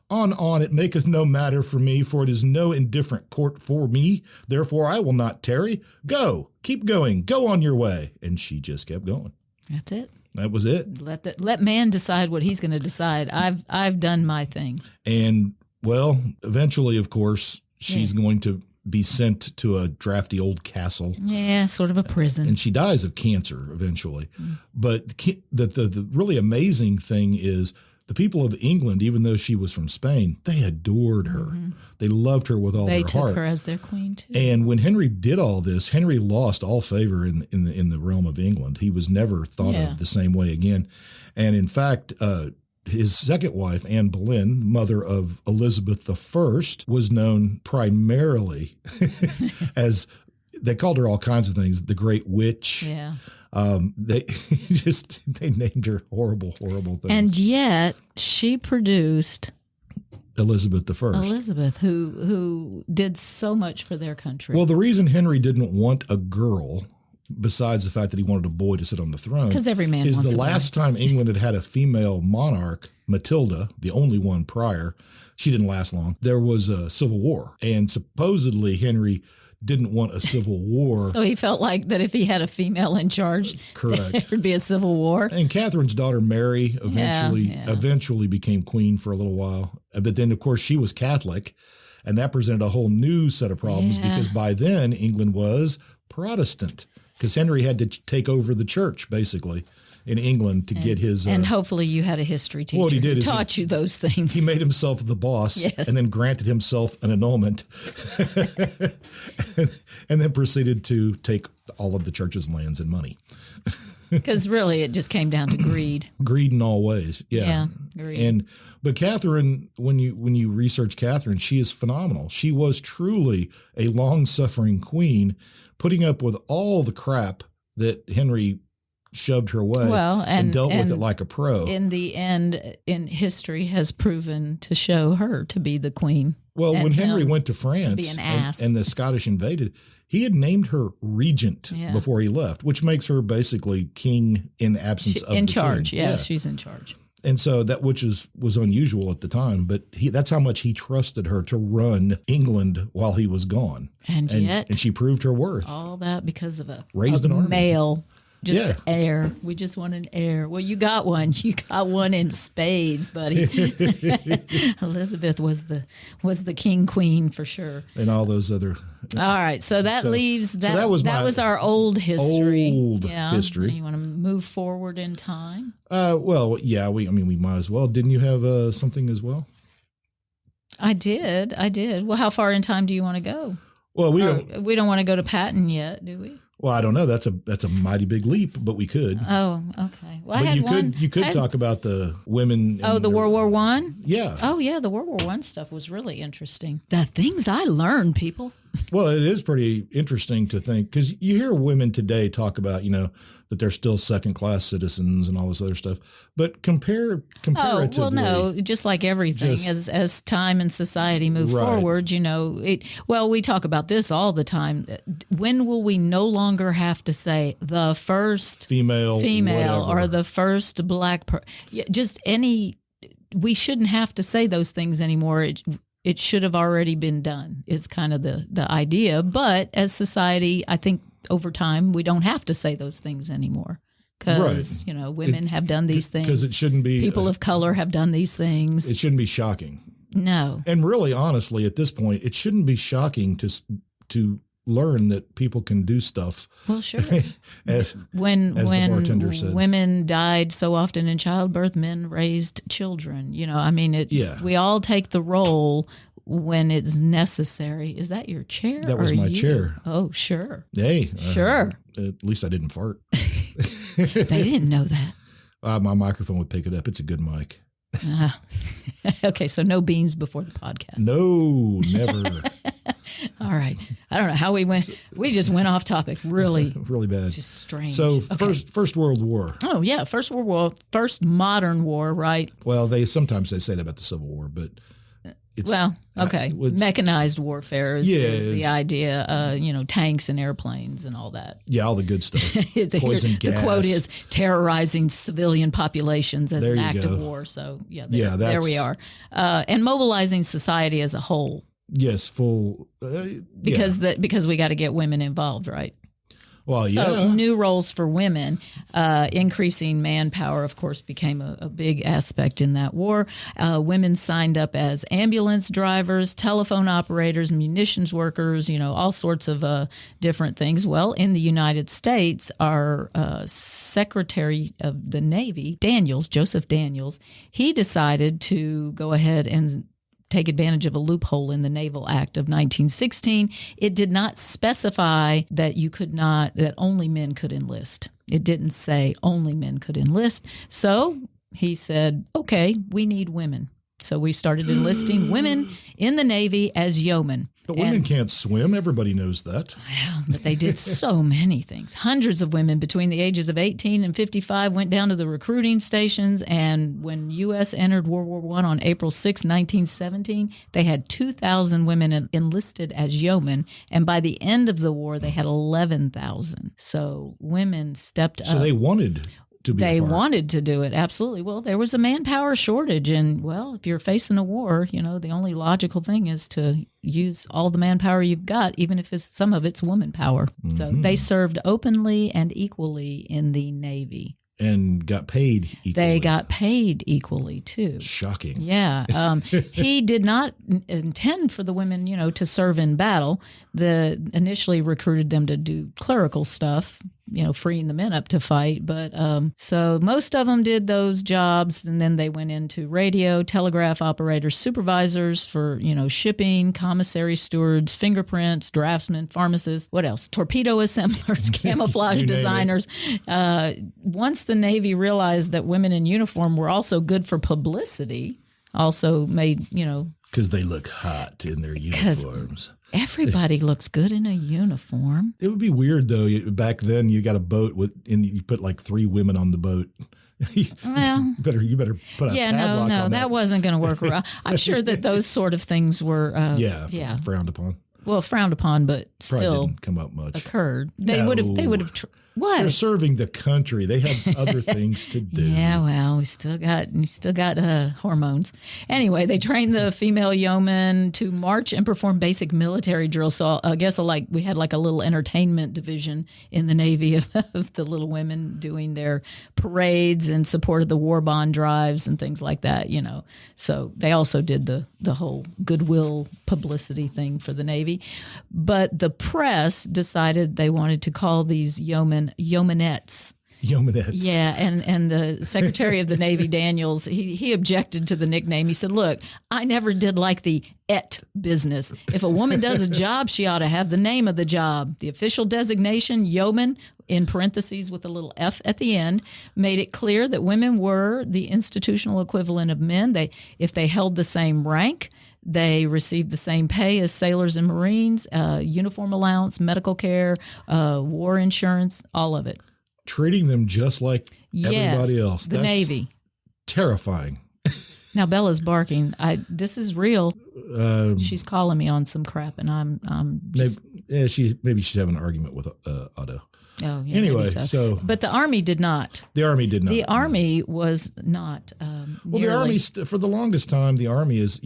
Speaker 1: on, it maketh no matter for me, for it is no indifferent court for me. Therefore I will not tarry. Go, keep going, go on your way. And she just kept going.
Speaker 2: That's it.
Speaker 1: That was it.
Speaker 2: Let man decide what he's going to decide. I've done my thing.
Speaker 1: And, well, eventually, of course, she's going to be sent to a drafty old castle.
Speaker 2: Yeah, sort of a prison.
Speaker 1: And she dies of cancer eventually. But the really amazing thing is the people of England, even though she was from Spain, they adored her. They loved her with all their heart.
Speaker 2: They took her as their queen, too.
Speaker 1: And when Henry did all this, Henry lost all favor in the realm of England. He was never thought of the same way again. And in fact, his second wife, Anne Boleyn, mother of Elizabeth I, was known primarily as, they called her all kinds of things, the Great Witch.
Speaker 2: Yeah.
Speaker 1: They named her horrible things.
Speaker 2: And yet she produced
Speaker 1: Elizabeth I.
Speaker 2: Elizabeth, who did so much for their country.
Speaker 1: Well, the reason Henry didn't want a girl, besides the fact that he wanted a boy to sit on the throne,
Speaker 2: because every man
Speaker 1: is
Speaker 2: wants
Speaker 1: the
Speaker 2: a
Speaker 1: last
Speaker 2: boy.
Speaker 1: time England had a female monarch, Matilda, the only one prior. She didn't last long. There was a civil war, and supposedly Henry didn't want a civil war.
Speaker 2: So he felt like that if he had a female in charge,
Speaker 1: Correct.
Speaker 2: there would be a civil war.
Speaker 1: And Catherine's daughter Mary
Speaker 2: Yeah.
Speaker 1: eventually became queen for a little while. But then, of course, she was Catholic, and that presented a whole new set of problems because by then England was Protestant, because Henry had to take over the church, basically, in England to get his...
Speaker 2: and hopefully you had a history teacher
Speaker 1: what he did
Speaker 2: who
Speaker 1: is
Speaker 2: taught you those things.
Speaker 1: He made himself the boss and then granted himself an annulment and then proceeded to take all of the church's lands and money.
Speaker 2: Because really it just came down to greed.
Speaker 1: Greed in all ways. Yeah.
Speaker 2: Greed.
Speaker 1: But Catherine, when you research Catherine, she is phenomenal. She was truly a long-suffering queen, putting up with all the crap that Henry shoved her way and dealt with it like a pro.
Speaker 2: In the end, in history has proven to show her to be the queen.
Speaker 1: Well, when Henry went to France
Speaker 2: be an ass.
Speaker 1: and the Scottish invaded, he had named her regent before he left, which makes her basically king in absence of the
Speaker 2: charge.
Speaker 1: king.
Speaker 2: Yeah, she's in charge.
Speaker 1: And so that was unusual at the time, but that's how much he trusted her to run England while he was gone.
Speaker 2: And
Speaker 1: she proved her worth.
Speaker 2: All that because of a
Speaker 1: army.
Speaker 2: male. Just heir. We just want an heir. Well, you got one. You got one in spades, buddy. Elizabeth was the king queen for sure.
Speaker 1: And all those other.
Speaker 2: All right, so that leaves that.
Speaker 1: So
Speaker 2: that was our old history.
Speaker 1: History.
Speaker 2: You want to move forward in time?
Speaker 1: Well, yeah. We might as well. Didn't you have something as well?
Speaker 2: I did. Well, how far in time do you want to go?
Speaker 1: Well, we
Speaker 2: don't want to go to Patton yet, do we?
Speaker 1: Well, I don't know. That's a mighty big leap, but we could.
Speaker 2: Oh, okay. Well,
Speaker 1: but you could talk about the women.
Speaker 2: The World War I?
Speaker 1: Yeah.
Speaker 2: Oh, yeah. The World War I stuff was really interesting. The things I learned, people.
Speaker 1: Well, it is pretty interesting to think, because you hear women today talk about, that they're still second-class citizens and all this other stuff. But comparatively.
Speaker 2: Oh, well, no, just like everything, as time and society move forward, we talk about this all the time. When will we no longer have to say the first female
Speaker 1: whatever,
Speaker 2: or the first black person? We shouldn't have to say those things anymore. It should have already been done is kind of the idea. But as society, I think over time, we don't have to say those things anymore because, women have done these things.
Speaker 1: Because it shouldn't be.
Speaker 2: People of color have done these things.
Speaker 1: It shouldn't be shocking.
Speaker 2: No.
Speaker 1: And really, honestly, at this point, it shouldn't be shocking to learn that people can do stuff.
Speaker 2: Well, sure.
Speaker 1: as the bartender said.
Speaker 2: Women died so often in childbirth, men raised children. We all take the role when it's necessary. Is that your chair?
Speaker 1: That was my chair.
Speaker 2: Oh, sure.
Speaker 1: Hey.
Speaker 2: Sure.
Speaker 1: At least I didn't fart.
Speaker 2: They didn't know that.
Speaker 1: My microphone would pick it up. It's a good mic.
Speaker 2: Okay, so no beans before the podcast.
Speaker 1: No, never.
Speaker 2: All right. I don't know how we went. We just went off topic. Really,
Speaker 1: really bad.
Speaker 2: just strange.
Speaker 1: So
Speaker 2: Okay.
Speaker 1: First World War.
Speaker 2: Oh yeah, First World War, first modern war, right?
Speaker 1: Well, sometimes they say that about the Civil War, but it's
Speaker 2: Okay.
Speaker 1: it's-
Speaker 2: Mechanized warfare is the
Speaker 1: it's-
Speaker 2: idea. Tanks and airplanes and all that.
Speaker 1: yeah, all the good stuff.
Speaker 2: Poison
Speaker 1: gas.
Speaker 2: The quote is terrorizing civilian populations as
Speaker 1: There
Speaker 2: an
Speaker 1: you
Speaker 2: act
Speaker 1: go.
Speaker 2: of war. So
Speaker 1: Yeah,
Speaker 2: there we are, and mobilizing society as a whole
Speaker 1: Yes, full.
Speaker 2: because we got to get women involved, right?
Speaker 1: Well, yeah.
Speaker 2: So new roles for women, increasing manpower, of course, became a big aspect in that war. Women signed up as ambulance drivers, telephone operators, munitions workers, all sorts of different things. Well, in the United States, our Secretary of the Navy, Joseph Daniels, he decided to go ahead and take advantage of a loophole in the Naval Act of 1916. It did not specify that only men could enlist. It didn't say only men could enlist. So he said, okay, we need women. So we started enlisting women in the Navy as yeomen.
Speaker 1: But women can't swim. Everybody knows that.
Speaker 2: Well, but they did so many things. Hundreds of women between the ages of 18 and 55 went down to the recruiting stations. And when U.S. entered World War I on April 6, 1917, they had 2,000 women enlisted as yeomen. And by the end of the war, they had 11,000. So women stepped up.
Speaker 1: So they wanted to be
Speaker 2: They
Speaker 1: a part.
Speaker 2: wanted to do it, absolutely. Well, there was a manpower shortage. And, well, if you're facing a war, the only logical thing is to use all the manpower you've got, even if some of it's woman power.
Speaker 1: Mm-hmm.
Speaker 2: So they served openly and equally in the Navy.
Speaker 1: And got paid equally.
Speaker 2: They got paid equally, too.
Speaker 1: Shocking.
Speaker 2: Yeah. He did not intend for the women, to serve in battle. Initially recruited them to do clerical stuff, freeing the men up to fight. But so most of them did those jobs, and then they went into radio, telegraph operators, supervisors for, shipping, commissary stewards, fingerprints, draftsmen, pharmacists. What else? Torpedo assemblers, camouflage
Speaker 1: You name it.
Speaker 2: designers. Once the Navy realized that women in uniform were also good for publicity, also made,
Speaker 1: Because they look hot in their uniforms.
Speaker 2: everybody looks good in a uniform.
Speaker 1: It would be weird, though. Back then, you got a boat and you put like 3 women on the boat.
Speaker 2: Well,
Speaker 1: you better put a padlock on
Speaker 2: that wasn't going to work around. I'm sure that those sort of things were,
Speaker 1: frowned upon.
Speaker 2: well, frowned upon, but
Speaker 1: Probably
Speaker 2: still
Speaker 1: didn't come up much.
Speaker 2: occurred. They
Speaker 1: No.
Speaker 2: would have. What?
Speaker 1: They're serving the country. They have other things to do.
Speaker 2: Yeah, well, we still got hormones. Anyway, they trained the female yeomen to march and perform basic military drills. So I guess we had like a little entertainment division in the Navy of the little women doing their parades and supported the war bond drives and things like that. So they also did the whole goodwill publicity thing for the Navy. But the press decided they wanted to call these yeomen yeomanettes.
Speaker 1: Yeomanettes.
Speaker 2: Yeah, and the Secretary of the Navy, Daniels, he objected to the nickname. He said, look, I never did like the "et" business. If a woman does a job, she ought to have the name of the job. The official designation, yeoman, in parentheses with a little F at the end, made it clear that women were the institutional equivalent of men. If they held the same rank, they received the same pay as sailors and Marines, uniform allowance, medical care, war insurance, all of it.
Speaker 1: Treating them just like everybody else.
Speaker 2: The Navy.
Speaker 1: Terrifying.
Speaker 2: Now Bella's barking. This is real. She's calling me on some crap, and I'm just.
Speaker 1: Maybe she's having an argument with Otto.
Speaker 2: Oh, yeah.
Speaker 1: Anyway,
Speaker 2: maybe
Speaker 1: so
Speaker 2: but the Army did not.
Speaker 1: the Army did not.
Speaker 2: The Army was not.
Speaker 1: Well, the Army for the longest time, the Army is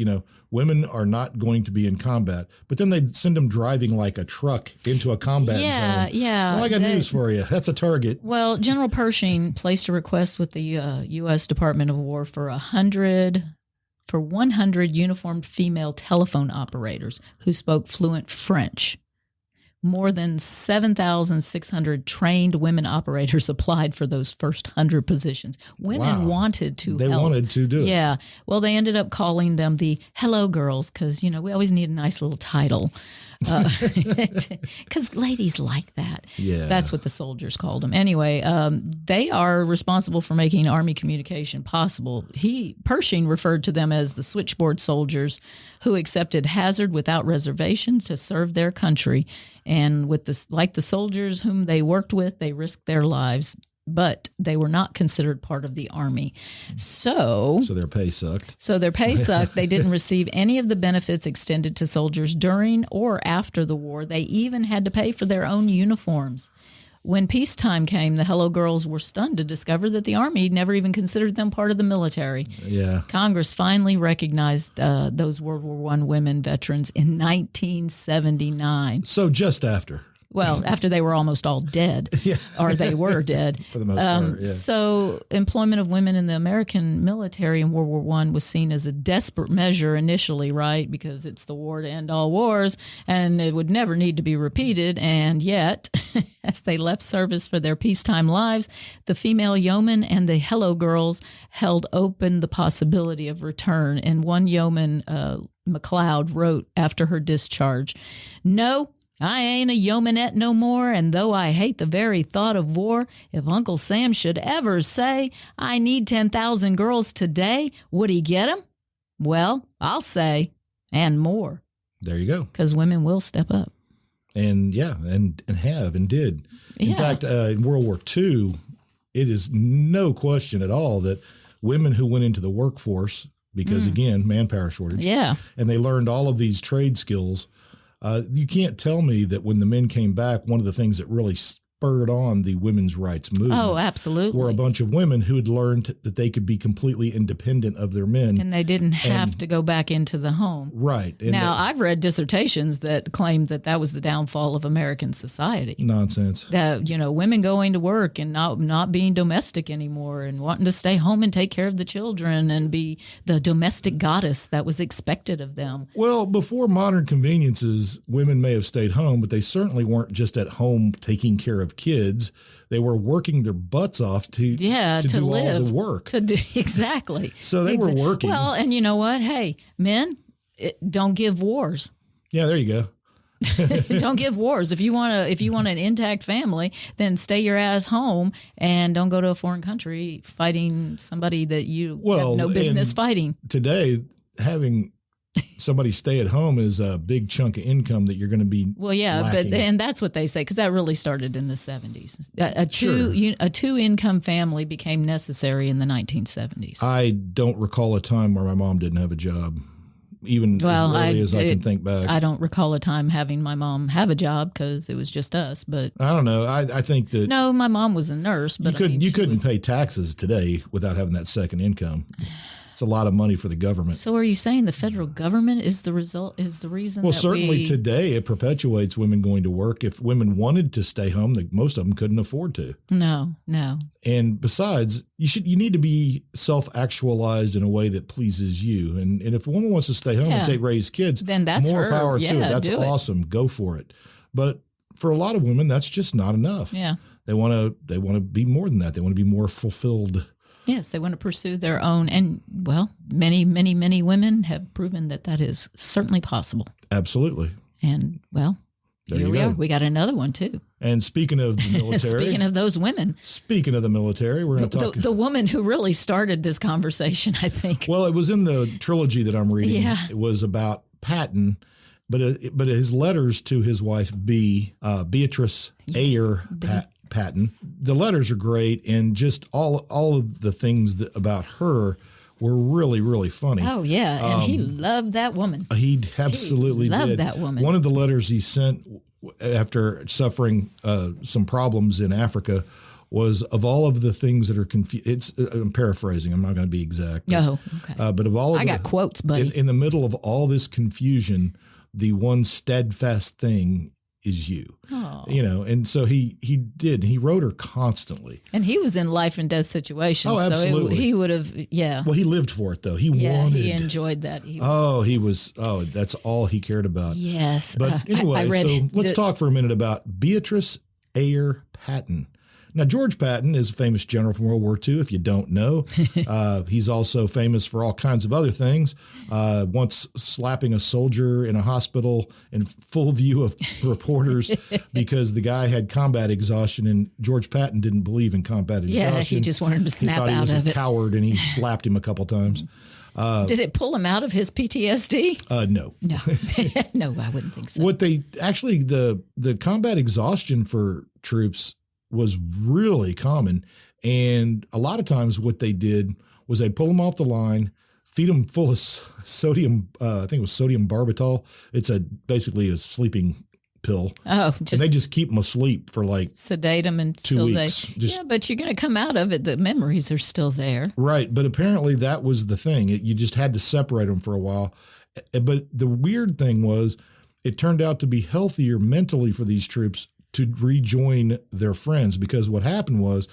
Speaker 1: women are not going to be in combat, but then they send them driving like a truck into a combat zone.
Speaker 2: Yeah.
Speaker 1: Well, I got news for you. That's a target.
Speaker 2: Well, General Pershing placed a request with the U.S. Department of War for 100 uniformed female telephone operators who spoke fluent French. More than 7,600 trained women operators applied for those first 100 positions. Women wanted to
Speaker 1: They
Speaker 2: help.
Speaker 1: wanted to do it.
Speaker 2: Yeah. Well, they ended up calling them the Hello Girls because, we always need a nice little title. because ladies like that.
Speaker 1: Yeah.
Speaker 2: That's what the soldiers called them. Anyway, they are responsible for making Army communication possible. Pershing referred to them as the switchboard soldiers who accepted hazard without reservation to serve their country. And like the soldiers whom they worked with, they risked their lives, but they were not considered part of the Army. So
Speaker 1: their pay sucked.
Speaker 2: They didn't receive any of the benefits extended to soldiers during or after the war. They even had to pay for their own uniforms. When peacetime came, the Hello Girls were stunned to discover that the Army never even considered them part of the military.
Speaker 1: Yeah.
Speaker 2: Congress finally recognized those World War I women veterans in 1979.
Speaker 1: So just after.
Speaker 2: Well, after they were almost all dead, or they were dead.
Speaker 1: For the most part, yeah.
Speaker 2: So employment of women in the American military in World War I was seen as a desperate measure initially, right? Because it's the war to end all wars, and it would never need to be repeated. And yet, as they left service for their peacetime lives, the female yeomen and the Hello Girls held open the possibility of return. And one yeoman, McLeod, wrote after her discharge, "No, I ain't a yeomanette no more, and though I hate the very thought of war, if Uncle Sam should ever say, I need 10,000 girls today, would he get 'em? Well, I'll say, and more."
Speaker 1: There you go.
Speaker 2: Because women will step up.
Speaker 1: And have and did. In
Speaker 2: Yeah.
Speaker 1: fact, in World War II, it is no question at all that women who went into the workforce, because again, manpower shortage,
Speaker 2: Yeah.
Speaker 1: and they learned all of these trade skills. You can't tell me that when the men came back, one of the things that really spurred on the women's rights movement
Speaker 2: Oh, absolutely.
Speaker 1: were a bunch of women who had learned that they could be completely independent of their men.
Speaker 2: And they didn't have to go back into the home.
Speaker 1: Right. And
Speaker 2: Now, I've read dissertations that claim that was the downfall of American society.
Speaker 1: nonsense.
Speaker 2: That, women going to work and not being domestic anymore and wanting to stay home and take care of the children and be the domestic goddess that was expected of them.
Speaker 1: Well, before modern conveniences, women may have stayed home, but they certainly weren't just at home taking care of kids. They were working their butts off to do
Speaker 2: live,
Speaker 1: all the work.
Speaker 2: Exactly.
Speaker 1: So they were working.
Speaker 2: Well, and you know what? Hey, men, don't give wars.
Speaker 1: Yeah, there you go.
Speaker 2: Don't give wars. If you want an intact family, then stay your ass home and don't go to a foreign country fighting somebody that you have no business fighting.
Speaker 1: Today, having somebody stay at home is a big chunk of income that you're going to be lacking.
Speaker 2: And that's what they say, because that really started in the 70s. A two income family became necessary in the 1970s.
Speaker 1: I don't recall a time where my mom didn't have a job, even as early as I can think back.
Speaker 2: I don't recall a time having my mom have a job because it was just us. But
Speaker 1: I don't know. I think that
Speaker 2: no, my mom was a nurse. But
Speaker 1: you couldn't pay taxes today without having that second income. It's a lot of money for the government.
Speaker 2: So are you saying the federal government is the reason?
Speaker 1: Well, certainly today it perpetuates women going to work. If women wanted to stay home, most of them couldn't afford to.
Speaker 2: No.
Speaker 1: And besides, you need to be self-actualized in a way that pleases you. And if a woman wants to stay home and raise kids,
Speaker 2: then that's
Speaker 1: more
Speaker 2: her.
Speaker 1: power to
Speaker 2: Yeah,
Speaker 1: her. That's
Speaker 2: do it.
Speaker 1: awesome. Go for it. But for a lot of women, that's just not enough.
Speaker 2: Yeah.
Speaker 1: They want to be more than that. They want to be more fulfilled.
Speaker 2: Yes, they want to pursue their own. And, well, many, many, many women have proven that is certainly possible.
Speaker 1: Absolutely.
Speaker 2: And, well, here we are. We got another one, too.
Speaker 1: And speaking of the military.
Speaker 2: Speaking of those women.
Speaker 1: Speaking of the military, we're going to talk.
Speaker 2: The woman who really started this conversation, I think.
Speaker 1: Well, it was in the trilogy that I'm reading.
Speaker 2: Yeah.
Speaker 1: It was about Patton, but his letters to his wife, Beatrice Ayer Patton. The letters are great, and just all of the things about her were really, really funny.
Speaker 2: Oh, yeah. And he loved that woman.
Speaker 1: He absolutely
Speaker 2: loved
Speaker 1: did.
Speaker 2: that woman.
Speaker 1: One of the letters he sent after suffering some problems in Africa was, of all of the things that are confused, I'm paraphrasing, I'm not going to be exact.
Speaker 2: Oh, okay.
Speaker 1: But of all of
Speaker 2: I got quotes, buddy.
Speaker 1: In the middle of all this confusion, the one steadfast thing is you.
Speaker 2: Oh.
Speaker 1: And so he wrote her constantly.
Speaker 2: And he was in life and death situations.
Speaker 1: Oh, absolutely.
Speaker 2: So he would have, yeah.
Speaker 1: Well, he lived for it, though. He wanted.
Speaker 2: He enjoyed that.
Speaker 1: That's all he cared about.
Speaker 2: Yes.
Speaker 1: But anyway, so let's talk for a minute about Beatrice Ayer Patton. Now, George Patton is a famous general from World War II, if you don't know. He's also famous for all kinds of other things. Once slapping a soldier in a hospital in full view of reporters because the guy had combat exhaustion, and George Patton didn't believe in combat exhaustion.
Speaker 2: Yeah, he just wanted him to snap
Speaker 1: out of it. He thought he was a coward, and he slapped him a couple times.
Speaker 2: Did it pull him out of his PTSD?
Speaker 1: No.
Speaker 2: No. No, I wouldn't think so.
Speaker 1: What they actually, the combat exhaustion for troops was really common. And a lot of times what they did was they'd pull them off the line, feed them full of sodium, I think it was sodium barbital. It's basically a sleeping pill.
Speaker 2: Oh,
Speaker 1: and they just keep them asleep for like
Speaker 2: sedate them until 2 weeks. Yeah, but you're going to come out of it. The memories are still there.
Speaker 1: Right. But apparently that was the thing. You just had to separate them for a while. But the weird thing was it turned out to be healthier mentally for these troops to rejoin their friends, because what happened was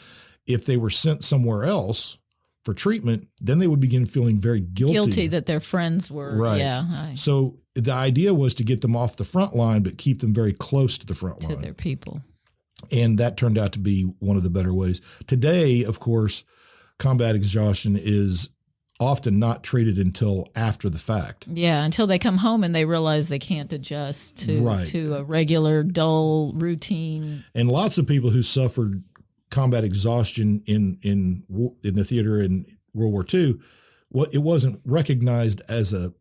Speaker 1: if they were sent somewhere else for treatment, then they would begin feeling very guilty
Speaker 2: that their friends were.
Speaker 1: Right.
Speaker 2: Yeah.
Speaker 1: So the idea was to get them off the front line, but keep them very close to the front line.
Speaker 2: To their people.
Speaker 1: And that turned out to be one of the better ways. Today, of course, combat exhaustion is often not treated until after the fact.
Speaker 2: Yeah, until they come home and they realize they can't adjust to a regular, dull routine.
Speaker 1: And lots of people who suffered combat exhaustion in the theater in World War II, it wasn't recognized as a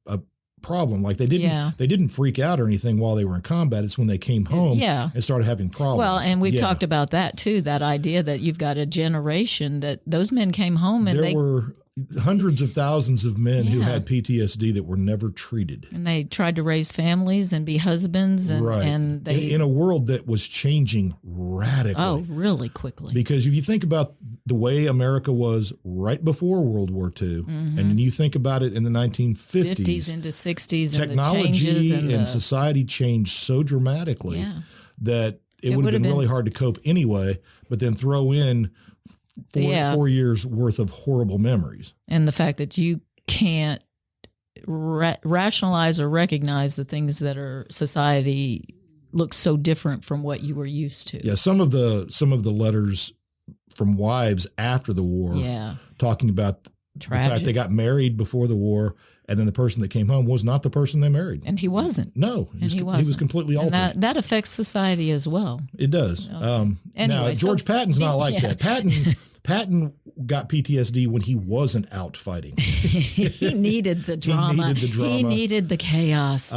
Speaker 1: problem. Like they didn't freak out or anything while they were in combat. It's when they came home and started having problems.
Speaker 2: Well, and we've talked about that too, that idea that you've got a generation that those men came home and
Speaker 1: there were hundreds of thousands of men who had PTSD that were never treated.
Speaker 2: And they tried to raise families and be husbands. And they
Speaker 1: in a world that was changing radically.
Speaker 2: Oh, really quickly.
Speaker 1: Because if you think about the way America was right before World War II, and then you think about it in the 1950s.
Speaker 2: 50s into 60s.
Speaker 1: Technology
Speaker 2: and
Speaker 1: and society changed so dramatically that it would have been really hard to cope anyway, but then throw in 4 years worth of horrible memories.
Speaker 2: And the fact that you can't rationalize or recognize the things that are society looks so different from what you were used to.
Speaker 1: Yeah, some of the letters from wives after the war talking about the fact they got married before the war, and then the person that came home was not the person they married.
Speaker 2: And he wasn't.
Speaker 1: No, he was completely altered.
Speaker 2: And that affects society as well.
Speaker 1: It does.
Speaker 2: Anyway,
Speaker 1: now, George Patton's not like that. Patton got PTSD when he wasn't out fighting.
Speaker 2: He needed the drama. He needed the chaos.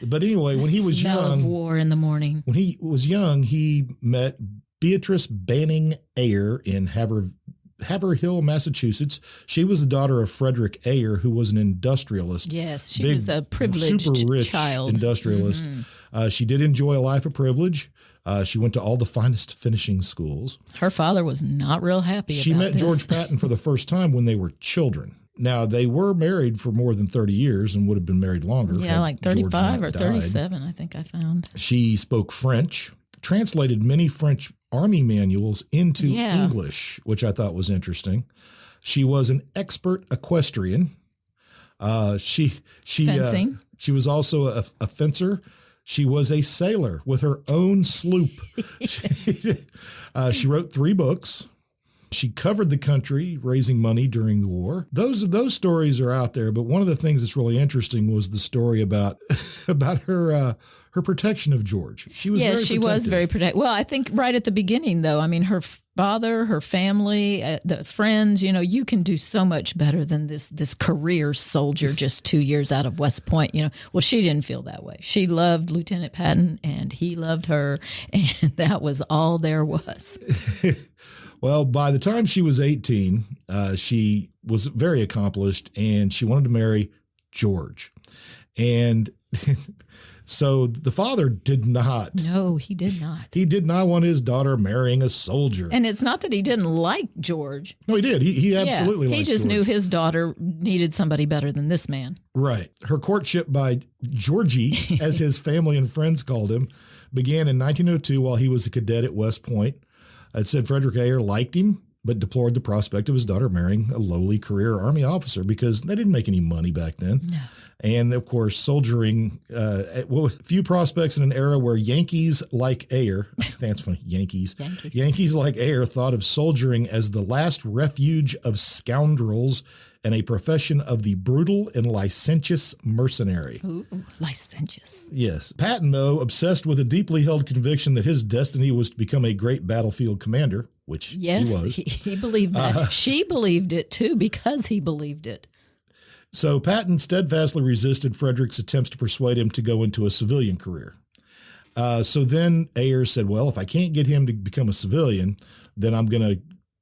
Speaker 1: But anyway, when he was
Speaker 2: young, of war in the morning.
Speaker 1: When he was young, he met Beatrice Banning Ayer in Haverhill, Massachusetts. She was the daughter of Frederick Ayer, who was an industrialist.
Speaker 2: Yes, she was a privileged
Speaker 1: super rich
Speaker 2: child.
Speaker 1: Industrialist. She did enjoy a life of privilege. She went to all the finest finishing schools.
Speaker 2: Her father was not real happy
Speaker 1: She met George Patton for the first time when they were children. Now, they were married for more than 30 years and would have been married longer.
Speaker 2: Yeah, like 35 or 37, I think I found.
Speaker 1: She spoke French, translated many French Army manuals into English, which I thought was interesting. She was an expert equestrian. Fencing. She was also a fencer. She was a sailor with her own sloop. She wrote 3 books. She covered the country raising money during the war. Those stories are out there, but one of the things that's really interesting was the story about her protection of George. She was
Speaker 2: very protective. Well, I think right at the beginning, though, I mean, her father, her family, the friends, you can do so much better than this career soldier just 2 years out of West Point. Well, she didn't feel that way. She loved Lieutenant Patton and he loved her, and that was all there was.
Speaker 1: Well, by the time she was 18, she was very accomplished and she wanted to marry George. And so the father did not.
Speaker 2: No, he did not.
Speaker 1: He did not want his daughter marrying a soldier.
Speaker 2: And it's not that he didn't like George.
Speaker 1: No, he did. He absolutely liked George.
Speaker 2: He just knew his daughter needed somebody better than this man.
Speaker 1: Right. Her courtship by Georgie, as his family and friends called him, began in 1902 while he was a cadet at West Point. It said Frederick Ayer liked him, but deplored the prospect of his daughter marrying a lowly career Army officer because they didn't make any money back then. And of course, soldiering, few prospects in an era where Yankees like Ayer, that's funny, Yankees like Ayer thought of soldiering as the last refuge of scoundrels and a profession of the brutal and licentious mercenary.
Speaker 2: Ooh, licentious.
Speaker 1: Yes. Patton, though, obsessed with a deeply held conviction that his destiny was to become a great battlefield commander, which he was.
Speaker 2: He believed that. She believed it, too, because he believed it.
Speaker 1: So Patton steadfastly resisted Frederick's attempts to persuade him to go into a civilian career. So then Ayer said, well, if I can't get him to become a civilian, then I'm going to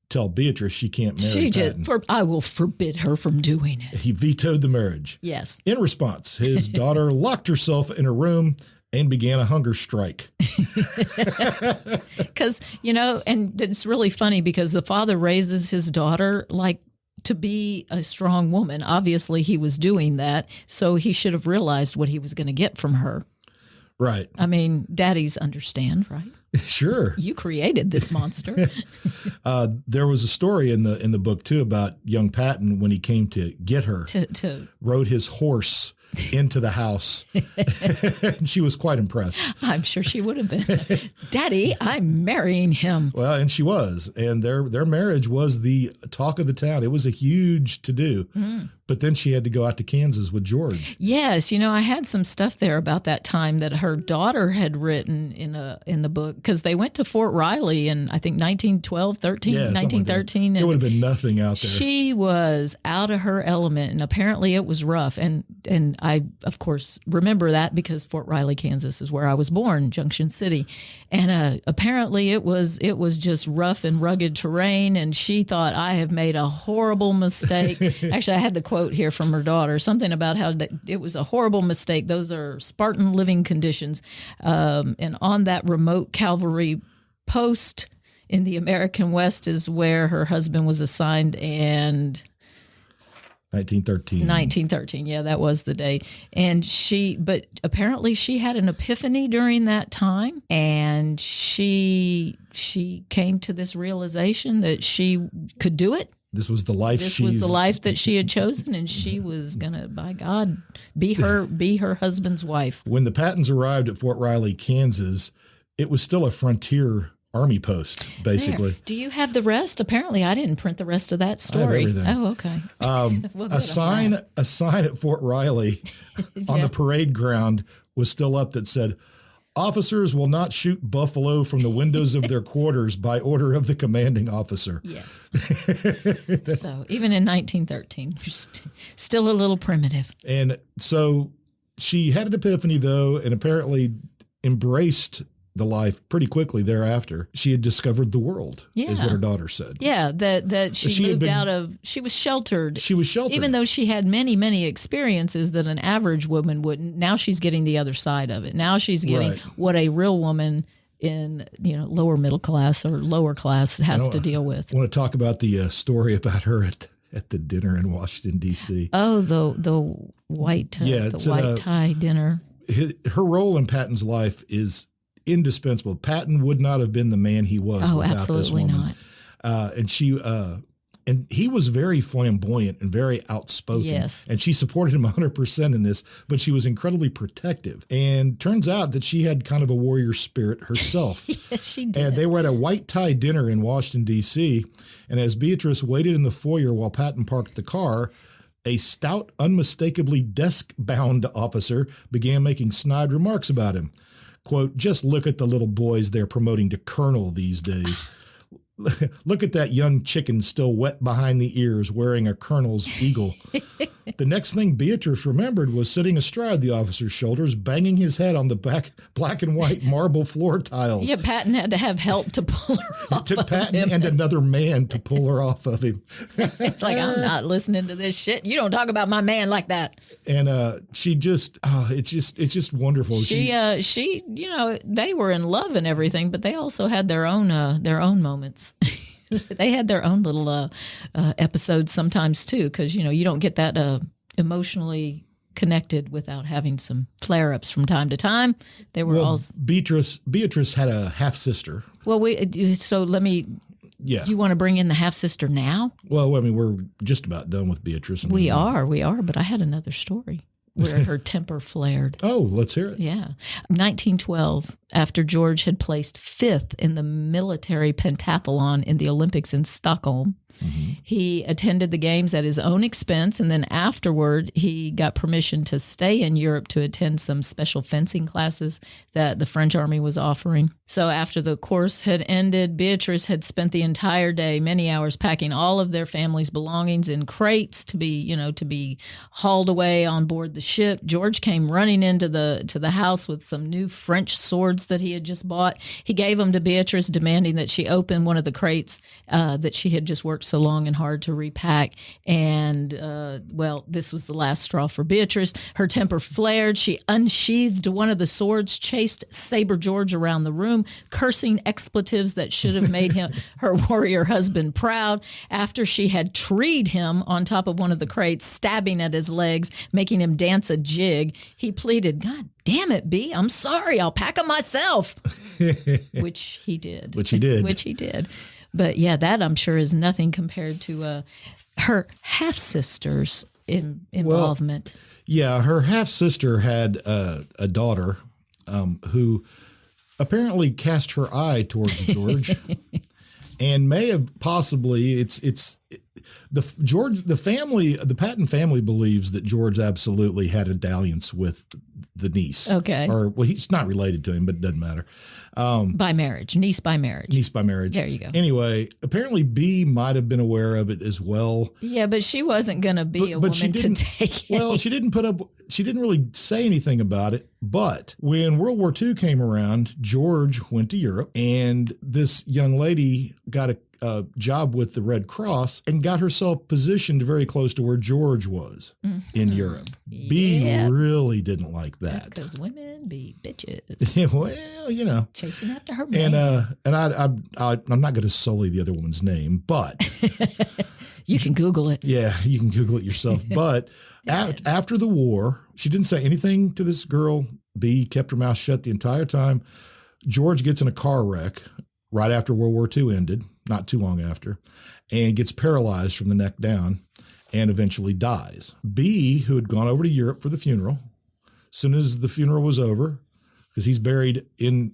Speaker 1: tell Beatrice she can't marry Patton.
Speaker 2: I will forbid her from doing it.
Speaker 1: He vetoed the marriage.
Speaker 2: Yes.
Speaker 1: In response, his daughter locked herself in a room and began a hunger strike.
Speaker 2: Because, and it's really funny because the father raises his daughter like to be a strong woman. Obviously, he was doing that, so he should have realized what he was going to get from her.
Speaker 1: Right.
Speaker 2: I mean, daddies understand, right?
Speaker 1: Sure.
Speaker 2: You created this monster.
Speaker 1: There was a story in the book, too, about young Patton when he came to get her, rode his horse into the house. And she was quite impressed.
Speaker 2: I'm sure she would have been. Daddy, I'm marrying him.
Speaker 1: Well, and she was. And their marriage was the talk of the town. It was a huge to-do. But then she had to go out to Kansas with George.
Speaker 2: Yes, I had some stuff there about that time that her daughter had written in the book, because they went to Fort Riley in, I think, 1913.
Speaker 1: There would have been nothing out there.
Speaker 2: She was out of her element, and apparently it was rough. And I, of course, remember that because Fort Riley, Kansas is where I was born, Junction City. And apparently it was just rough and rugged terrain, and she thought, I have made a horrible mistake. Actually, I had the quote here from her daughter, something about how it was a horrible mistake. Those are Spartan living conditions. And on that remote cavalry post in the American West is where her husband was assigned, and 1913. Yeah, that was the day. And but apparently she had an epiphany during that time, and she came to this realization that she could do it.
Speaker 1: This was the life
Speaker 2: that she had chosen, and she was gonna, by God, be her husband's wife.
Speaker 1: When the Pattons arrived at Fort Riley, Kansas, it was still a frontier army post, basically.
Speaker 2: There. Do you have the rest? Apparently, I didn't print the rest of that story.
Speaker 1: I have everything.
Speaker 2: Oh, okay.
Speaker 1: A sign at Fort Riley on the parade ground was still up that said, "Officers will not shoot buffalo from the windows of their quarters by order of the commanding officer."
Speaker 2: Yes. So even in 1913, we're still a little primitive.
Speaker 1: And so she had an epiphany, though, and apparently embraced the life pretty quickly thereafter. She had discovered the world, is what her daughter said.
Speaker 2: Yeah, that she moved out of, she was sheltered.
Speaker 1: She was sheltered.
Speaker 2: Even though she had many, many experiences that an average woman wouldn't. Now she's getting the other side of it. Now she's getting what a real woman in lower middle class or lower class has to deal with.
Speaker 1: I want to talk about the story about her at the dinner in Washington, D.C.
Speaker 2: Oh, the white tie dinner.
Speaker 1: Her role in Patton's life is indispensable. Patton would not have been the man he was without this woman.
Speaker 2: Not.
Speaker 1: And he was very flamboyant and very outspoken.
Speaker 2: Yes.
Speaker 1: And she supported him 100% in this, but she was incredibly protective. And turns out that she had kind of a warrior spirit herself.
Speaker 2: Yes, she did.
Speaker 1: And they were at a white tie dinner in Washington, D.C. And as Beatrice waited in the foyer while Patton parked the car, a stout, unmistakably desk-bound officer began making snide remarks about him. Quote, "Just look at the little boys they're promoting to colonel these days. Look at that young chicken still wet behind the ears wearing a colonel's eagle." The next thing Beatrice remembered was sitting astride the officer's shoulders, banging his head on the black and white marble floor tiles.
Speaker 2: Yeah, Patton had to have help to pull her off.
Speaker 1: It took Patton and another man to pull her off of him.
Speaker 2: It's like, I'm not listening to this shit. You don't talk about my man like that.
Speaker 1: And she just, it's just wonderful.
Speaker 2: She, they were in love and everything, but they also had their own moments. They had their own little episodes sometimes too, because you don't get that emotionally connected without having some flare-ups from time to time. They were all.
Speaker 1: Beatrice had a half sister.
Speaker 2: Well, so let me.
Speaker 1: Yeah.
Speaker 2: Do you want to bring in the half sister now?
Speaker 1: Well, I mean, we're just about done with Beatrice.
Speaker 2: We are, but I had another story. where her temper flared.
Speaker 1: Oh, let's hear it.
Speaker 2: Yeah. 1912, after George had placed 5th in the military pentathlon in the Olympics in Stockholm, he attended the games at his own expense, and then afterward, he got permission to stay in Europe to attend some special fencing classes that the French army was offering. So after the course had ended, Beatrice had spent the entire day, many hours, packing all of their family's belongings in crates to be hauled away on board the ship. George came running into the house with some new French swords that he had just bought. He gave them to Beatrice, demanding that she open one of the crates that she had just worked so long and hard to repack. And, this was the last straw for Beatrice. Her temper flared. She unsheathed one of the swords, chased Saber George around the room, cursing expletives that should have made her warrior husband proud. After she had treed him on top of one of the crates, stabbing at his legs, making him dance a jig, he pleaded, "God damn it, B, I'm sorry. I'll pack them myself." Which he did.
Speaker 1: Which he did.
Speaker 2: Which he did. But yeah, that I'm sure is nothing compared to her half-sister's involvement.
Speaker 1: Yeah, her half-sister had a daughter who apparently cast her eye towards George and may have possibly the Patton family believes that George absolutely had a dalliance with the niece.
Speaker 2: Okay.
Speaker 1: Or, well, he's not related to him, but it doesn't matter.
Speaker 2: By marriage. Niece by marriage.
Speaker 1: Niece by marriage.
Speaker 2: There you go.
Speaker 1: Anyway, apparently B might have been aware of it as well.
Speaker 2: Yeah, but she wasn't going to be a woman to take it.
Speaker 1: Well, she didn't really say anything about it. But when World War II came around, George went to Europe, and this young lady got a job with the Red Cross and got herself positioned very close to where George was in Europe. B really didn't like that.
Speaker 2: That's because women be bitches.
Speaker 1: Well,
Speaker 2: chasing after her man.
Speaker 1: And I'm not going to sully the other woman's name, but
Speaker 2: you can Google it.
Speaker 1: Yeah, you can Google it yourself. But after the war, she didn't say anything to this girl. B kept her mouth shut the entire time. George gets in a car wreck right after World War II ended, not too long after, and gets paralyzed from the neck down and eventually dies. B, who had gone over to Europe for the funeral, as soon as the funeral was over, because he's buried in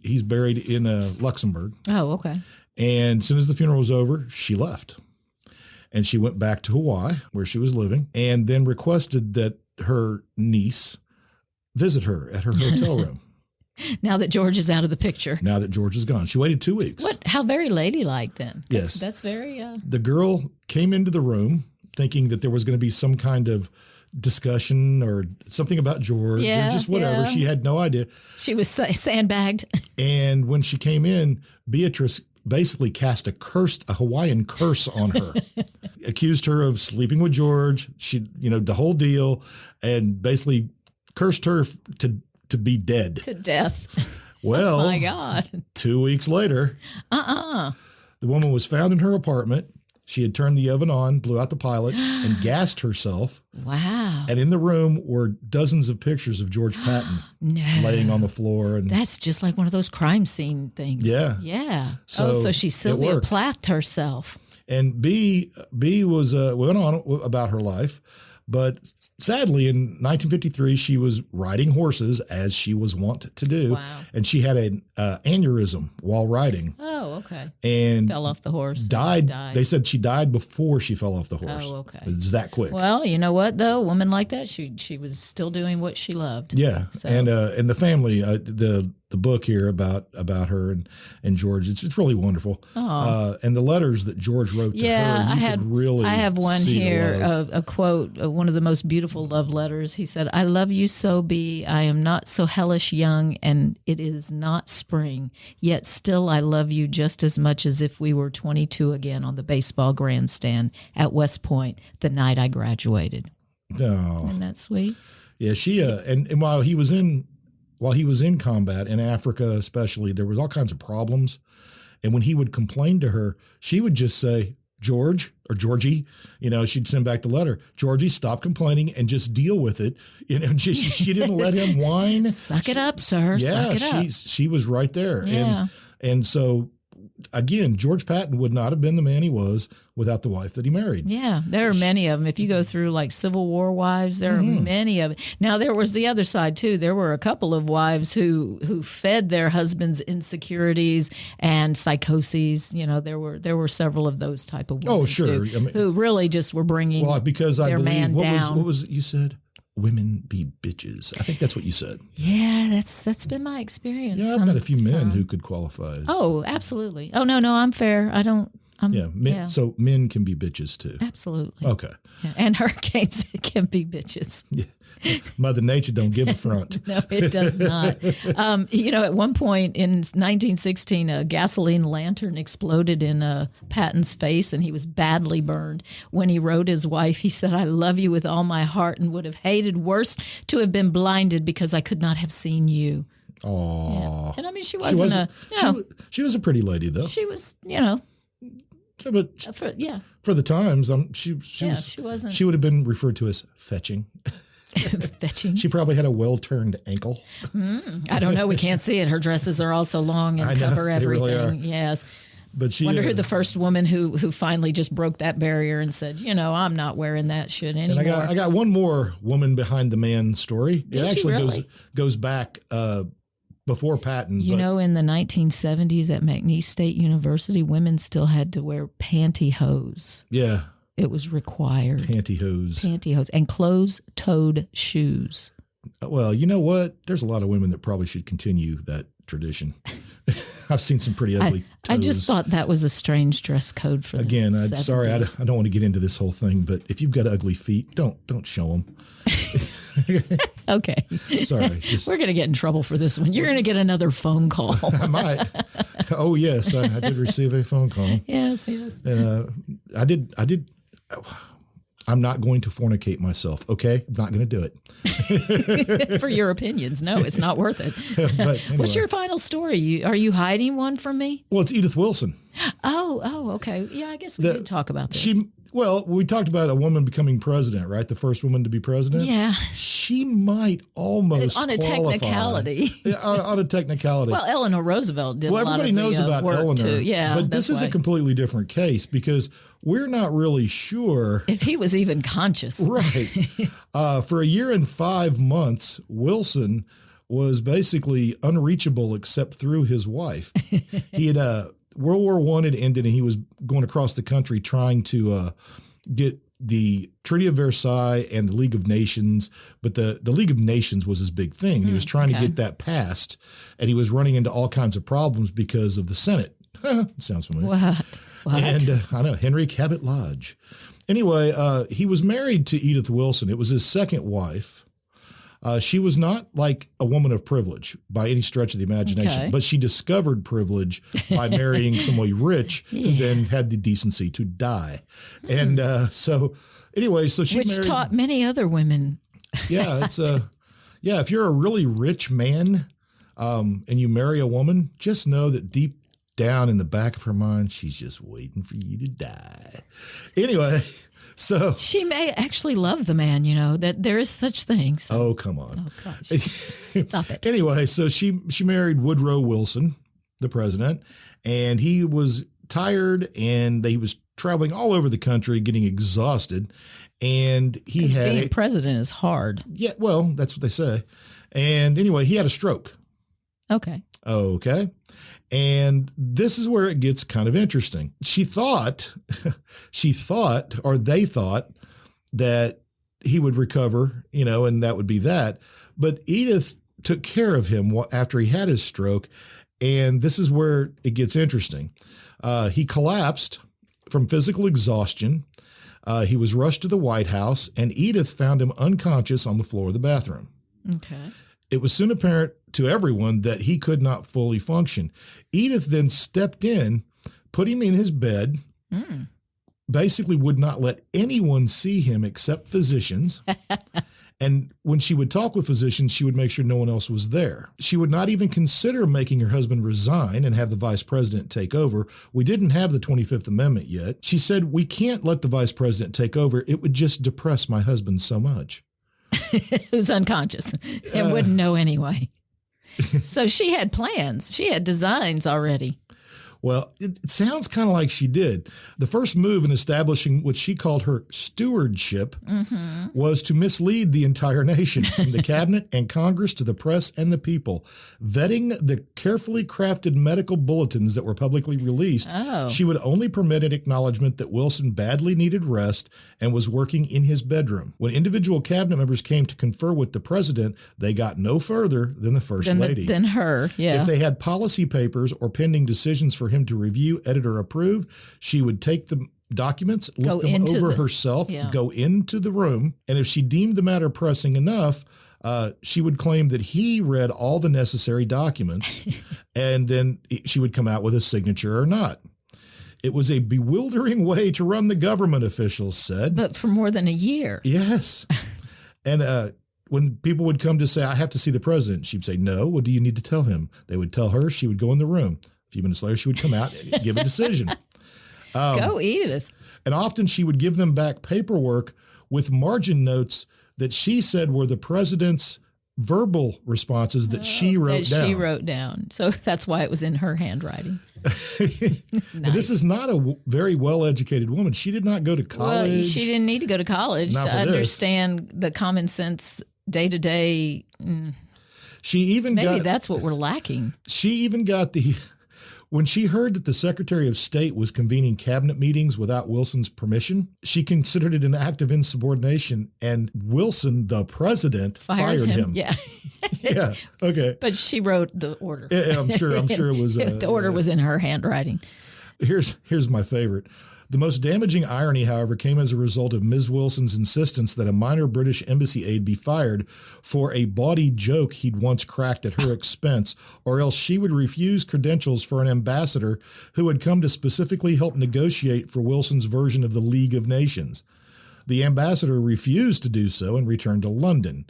Speaker 1: Luxembourg.
Speaker 2: Oh, okay.
Speaker 1: And as soon as the funeral was over, she left. And she went back to Hawaii, where she was living, and then requested that her niece visit her at her hotel room.
Speaker 2: Now that George is out of the picture.
Speaker 1: Now that George is gone. She waited 2 weeks.
Speaker 2: What? How very ladylike then.
Speaker 1: Yes.
Speaker 2: That's very...
Speaker 1: The girl came into the room thinking that there was going to be some kind of discussion or something about George or just whatever. Yeah. She had no idea.
Speaker 2: She was sandbagged.
Speaker 1: And when she came in, Beatrice basically cast a Hawaiian curse on her, accused her of sleeping with George. She, the whole deal, and basically cursed her to be dead.
Speaker 2: To death.
Speaker 1: Well,
Speaker 2: oh my God.
Speaker 1: 2 weeks later, the woman was found in her apartment. She had turned the oven on, blew out the pilot, and gassed herself.
Speaker 2: Wow.
Speaker 1: And in the room were dozens of pictures of George Patton laying on the floor. And
Speaker 2: that's just like one of those crime scene things.
Speaker 1: Yeah.
Speaker 2: Yeah. So she Sylvia Plath herself.
Speaker 1: And B was went on about her life. But sadly, in 1953, she was riding horses, as she was wont to do.
Speaker 2: Wow. And
Speaker 1: she had an aneurysm while riding.
Speaker 2: Oh, okay.
Speaker 1: And
Speaker 2: fell off the horse.
Speaker 1: Died. They said she died before she fell off the horse.
Speaker 2: Oh, okay.
Speaker 1: It's that quick.
Speaker 2: Well, you know what, though? A woman like that, she was still doing what she loved.
Speaker 1: Yeah. So. And the family, the book here about her and George, it's really wonderful. And the letters that George wrote to her, I have
Speaker 2: one here, a quote, one of the most beautiful love letters. He said, "I love you so, B. I am not so hellish young, and it is not spring, yet still I love you just as much as if we were 22 again on the baseball grandstand at West Point the night I graduated."
Speaker 1: Oh.
Speaker 2: Isn't that sweet?
Speaker 1: Yeah, she and while he was in combat in Africa, especially, there was all kinds of problems. And when he would complain to her, she would just say, "George," or "Georgie," she'd send back the letter, "Georgie, stop complaining and just deal with it." She didn't let him whine.
Speaker 2: Suck it up, sir.
Speaker 1: Yeah,
Speaker 2: Suck it up.
Speaker 1: She was right there.
Speaker 2: Yeah.
Speaker 1: And so again, George Patton would not have been the man he was without the wife that he married.
Speaker 2: Yeah, there are many of them. If you go through like Civil War wives, there are many of it. Now there was the other side too. There were a couple of wives who fed their husbands' insecurities and psychoses. You know, there were several of those type of women.
Speaker 1: Oh, sure.
Speaker 2: Too, who really just were bringing
Speaker 1: because I
Speaker 2: their
Speaker 1: believe
Speaker 2: man down.
Speaker 1: What was it you said? Women be bitches. I think that's what you said.
Speaker 2: Yeah, that's been my experience.
Speaker 1: Yeah, I've met a few men who could qualify.
Speaker 2: Oh, absolutely. Oh no, I'm fair.
Speaker 1: Men, so men can be bitches too.
Speaker 2: Absolutely.
Speaker 1: Okay.
Speaker 2: Yeah, and hurricanes can be bitches.
Speaker 1: Yeah. Mother Nature don't give a front.
Speaker 2: No, it does not. At one point in 1916, a gasoline lantern exploded in Patton's face, and he was badly burned. When he wrote his wife, he said, "I love you with all my heart and would have hated worse to have been blinded because I could not have seen you."
Speaker 1: Oh.
Speaker 2: Yeah. And I mean, she wasn't
Speaker 1: she was a pretty lady, though.
Speaker 2: She was,
Speaker 1: But for the times, she wasn't. She would have been referred to as fetching.
Speaker 2: Fetching.
Speaker 1: She probably had a well-turned ankle.
Speaker 2: I don't know. We can't see it. Her dresses are all so long and cover everything. Really are. Yes.
Speaker 1: But she
Speaker 2: wonder who the first woman who finally just broke that barrier and said, I'm not wearing that shit anymore.
Speaker 1: And I got one more woman behind the man story.
Speaker 2: Did
Speaker 1: it actually
Speaker 2: really?
Speaker 1: goes back before Patton.
Speaker 2: In the 1970s at McNeese State University, women still had to wear pantyhose.
Speaker 1: Yeah.
Speaker 2: It was required.
Speaker 1: Pantyhose.
Speaker 2: And closed-toed shoes.
Speaker 1: Well, you know what? There's a lot of women that probably should continue that tradition. I've seen some pretty ugly toes.
Speaker 2: I just thought that was a strange dress code for
Speaker 1: Again,
Speaker 2: I'm
Speaker 1: sorry, I don't want to get into this whole thing, but if you've got ugly feet, don't show them.
Speaker 2: Okay.
Speaker 1: Sorry.
Speaker 2: We're going to get in trouble for this one. You're going to get another phone call.
Speaker 1: I might. Oh, yes. I did receive a phone call.
Speaker 2: Yes.
Speaker 1: And I did. I'm not going to fornicate myself. Okay. I'm not going to do
Speaker 2: it. For your opinions. No, it's not worth it.
Speaker 1: But anyway.
Speaker 2: What's your final story? Are you hiding one from me?
Speaker 1: Well, it's Edith Wilson.
Speaker 2: Oh, okay. Yeah, I guess we did talk about this.
Speaker 1: We talked about a woman becoming president, right? The first woman to be president.
Speaker 2: Yeah.
Speaker 1: She might almost
Speaker 2: on a
Speaker 1: qualify.
Speaker 2: technicality.
Speaker 1: on a technicality.
Speaker 2: Well, Eleanor Roosevelt did.
Speaker 1: Well, everybody knows about Eleanor.
Speaker 2: Too. Yeah,
Speaker 1: but this is a completely different case because we're not really sure
Speaker 2: if he was even conscious.
Speaker 1: Right. For a year and 5 months, Wilson was basically unreachable except through his wife. He had World War I had ended, and he was going across the country trying to get the Treaty of Versailles and the League of Nations. But the League of Nations was his big thing. He was trying to get that passed, and he was running into all kinds of problems because of the Senate. Sounds familiar.
Speaker 2: What?
Speaker 1: And I know, Henry Cabot Lodge. Anyway, he was married to Edith Wilson. It was his second wife. She was not like a woman of privilege by any stretch of the imagination, but she discovered privilege by marrying somebody rich who then had the decency to die. And so she
Speaker 2: Which taught many other women.
Speaker 1: Yeah, it's if you're a really rich man and you marry a woman, just know that deep down in the back of her mind, she's just waiting for you to die. Anyway. So
Speaker 2: she may actually love the man, that there is such things. So.
Speaker 1: Oh, come on.
Speaker 2: Oh, gosh. Stop it.
Speaker 1: Anyway, so she married Woodrow Wilson, the president, and he was tired and he was traveling all over the country, getting exhausted. And being
Speaker 2: president is hard.
Speaker 1: Yeah, well, that's what they say. And anyway, he had a stroke.
Speaker 2: Okay.
Speaker 1: And this is where it gets kind of interesting. They thought that he would recover, and that would be that. But Edith took care of him after he had his stroke. And this is where it gets interesting. He collapsed from physical exhaustion. He was rushed to the White House, and Edith found him unconscious on the floor of the bathroom.
Speaker 2: Okay.
Speaker 1: It was soon apparent to everyone that he could not fully function. Edith then stepped in, put him in his bed, basically would not let anyone see him except physicians. And when she would talk with physicians, she would make sure no one else was there. She would not even consider making her husband resign and have the vice president take over. We didn't have the 25th Amendment yet. She said, "We can't let the vice president take over. It would just depress my husband so much."
Speaker 2: Who's unconscious and wouldn't know anyway. So she had plans. She had designs already.
Speaker 1: Well, it sounds kind of like she did. The first move in establishing what she called her stewardship was to mislead the entire nation, from the cabinet and Congress to the press and the people. Vetting the carefully crafted medical bulletins that were publicly released, she would only permit an acknowledgement that Wilson badly needed rest and was working in his bedroom. When individual cabinet members came to confer with the president, they got no further than the first lady.
Speaker 2: Than her, yeah.
Speaker 1: If they had policy papers or pending decisions for him to review, edit, or approve, she would take the documents, look them over herself, go into the room, and if she deemed the matter pressing enough, she would claim that he read all the necessary documents, and then she would come out with a signature or not. It was a bewildering way to run the government, officials said.
Speaker 2: But for more than a year.
Speaker 1: Yes. And when people would come to say, I have to see the president, she'd say, no, what do you need to tell him? They would tell her, she would go in the room. A few minutes later, she would come out and give a decision.
Speaker 2: Go Edith.
Speaker 1: And often she would give them back paperwork with margin notes that she said were the president's verbal responses that she wrote down.
Speaker 2: She wrote down. So that's why it was in her handwriting.
Speaker 1: Nice. This is not a very well-educated woman. She did not go to college.
Speaker 2: Well, she didn't need to go to college to understand the common sense day-to-day.
Speaker 1: She even
Speaker 2: maybe that's what we're lacking.
Speaker 1: She even got when she heard that the Secretary of State was convening cabinet meetings without Wilson's permission, she considered it an act of insubordination, and Wilson, the president, fired him.
Speaker 2: Yeah.
Speaker 1: Yeah. Okay.
Speaker 2: But she wrote the order.
Speaker 1: Yeah, I'm sure it was.
Speaker 2: The order was in her handwriting.
Speaker 1: Here's my favorite. The most damaging irony, however, came as a result of Ms. Wilson's insistence that a minor British embassy aide be fired for a bawdy joke he'd once cracked at her expense, or else she would refuse credentials for an ambassador who had come to specifically help negotiate for Wilson's version of the League of Nations. The ambassador refused to do so and returned to London.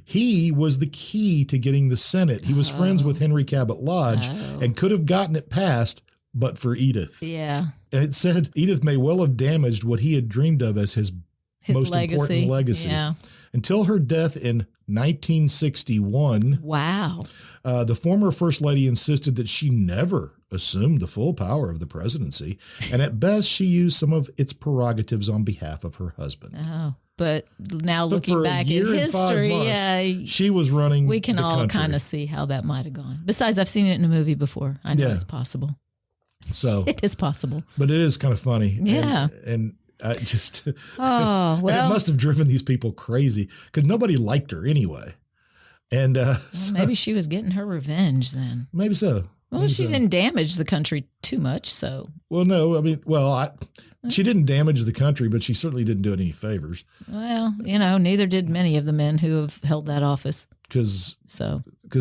Speaker 1: He was the key to getting the Senate. He was friends with Henry Cabot Lodge and could have gotten it passed, but for Edith.
Speaker 2: Yeah.
Speaker 1: And it said Edith may well have damaged what he had dreamed of as his most important legacy.
Speaker 2: Yeah.
Speaker 1: Until her death in 1961.
Speaker 2: Wow.
Speaker 1: The former First Lady insisted that she never assumed the full power of the presidency, and at best she used some of its prerogatives on behalf of her husband.
Speaker 2: Oh. But now looking back at history,
Speaker 1: she was running.
Speaker 2: We can all kind of see how that might have gone. Besides, I've seen it in a movie before. I know it's possible.
Speaker 1: So
Speaker 2: it is possible,
Speaker 1: but it is kind of funny.
Speaker 2: Yeah.
Speaker 1: And I just,
Speaker 2: well,
Speaker 1: and it must have driven these people crazy because nobody liked her anyway. And
Speaker 2: maybe she was getting her revenge then.
Speaker 1: Maybe so.
Speaker 2: Well, she didn't damage the country too much, so.
Speaker 1: Well, no, I mean, she didn't damage the country, but she certainly didn't do it any favors.
Speaker 2: Well, neither did many of the men who have held that office.
Speaker 1: Because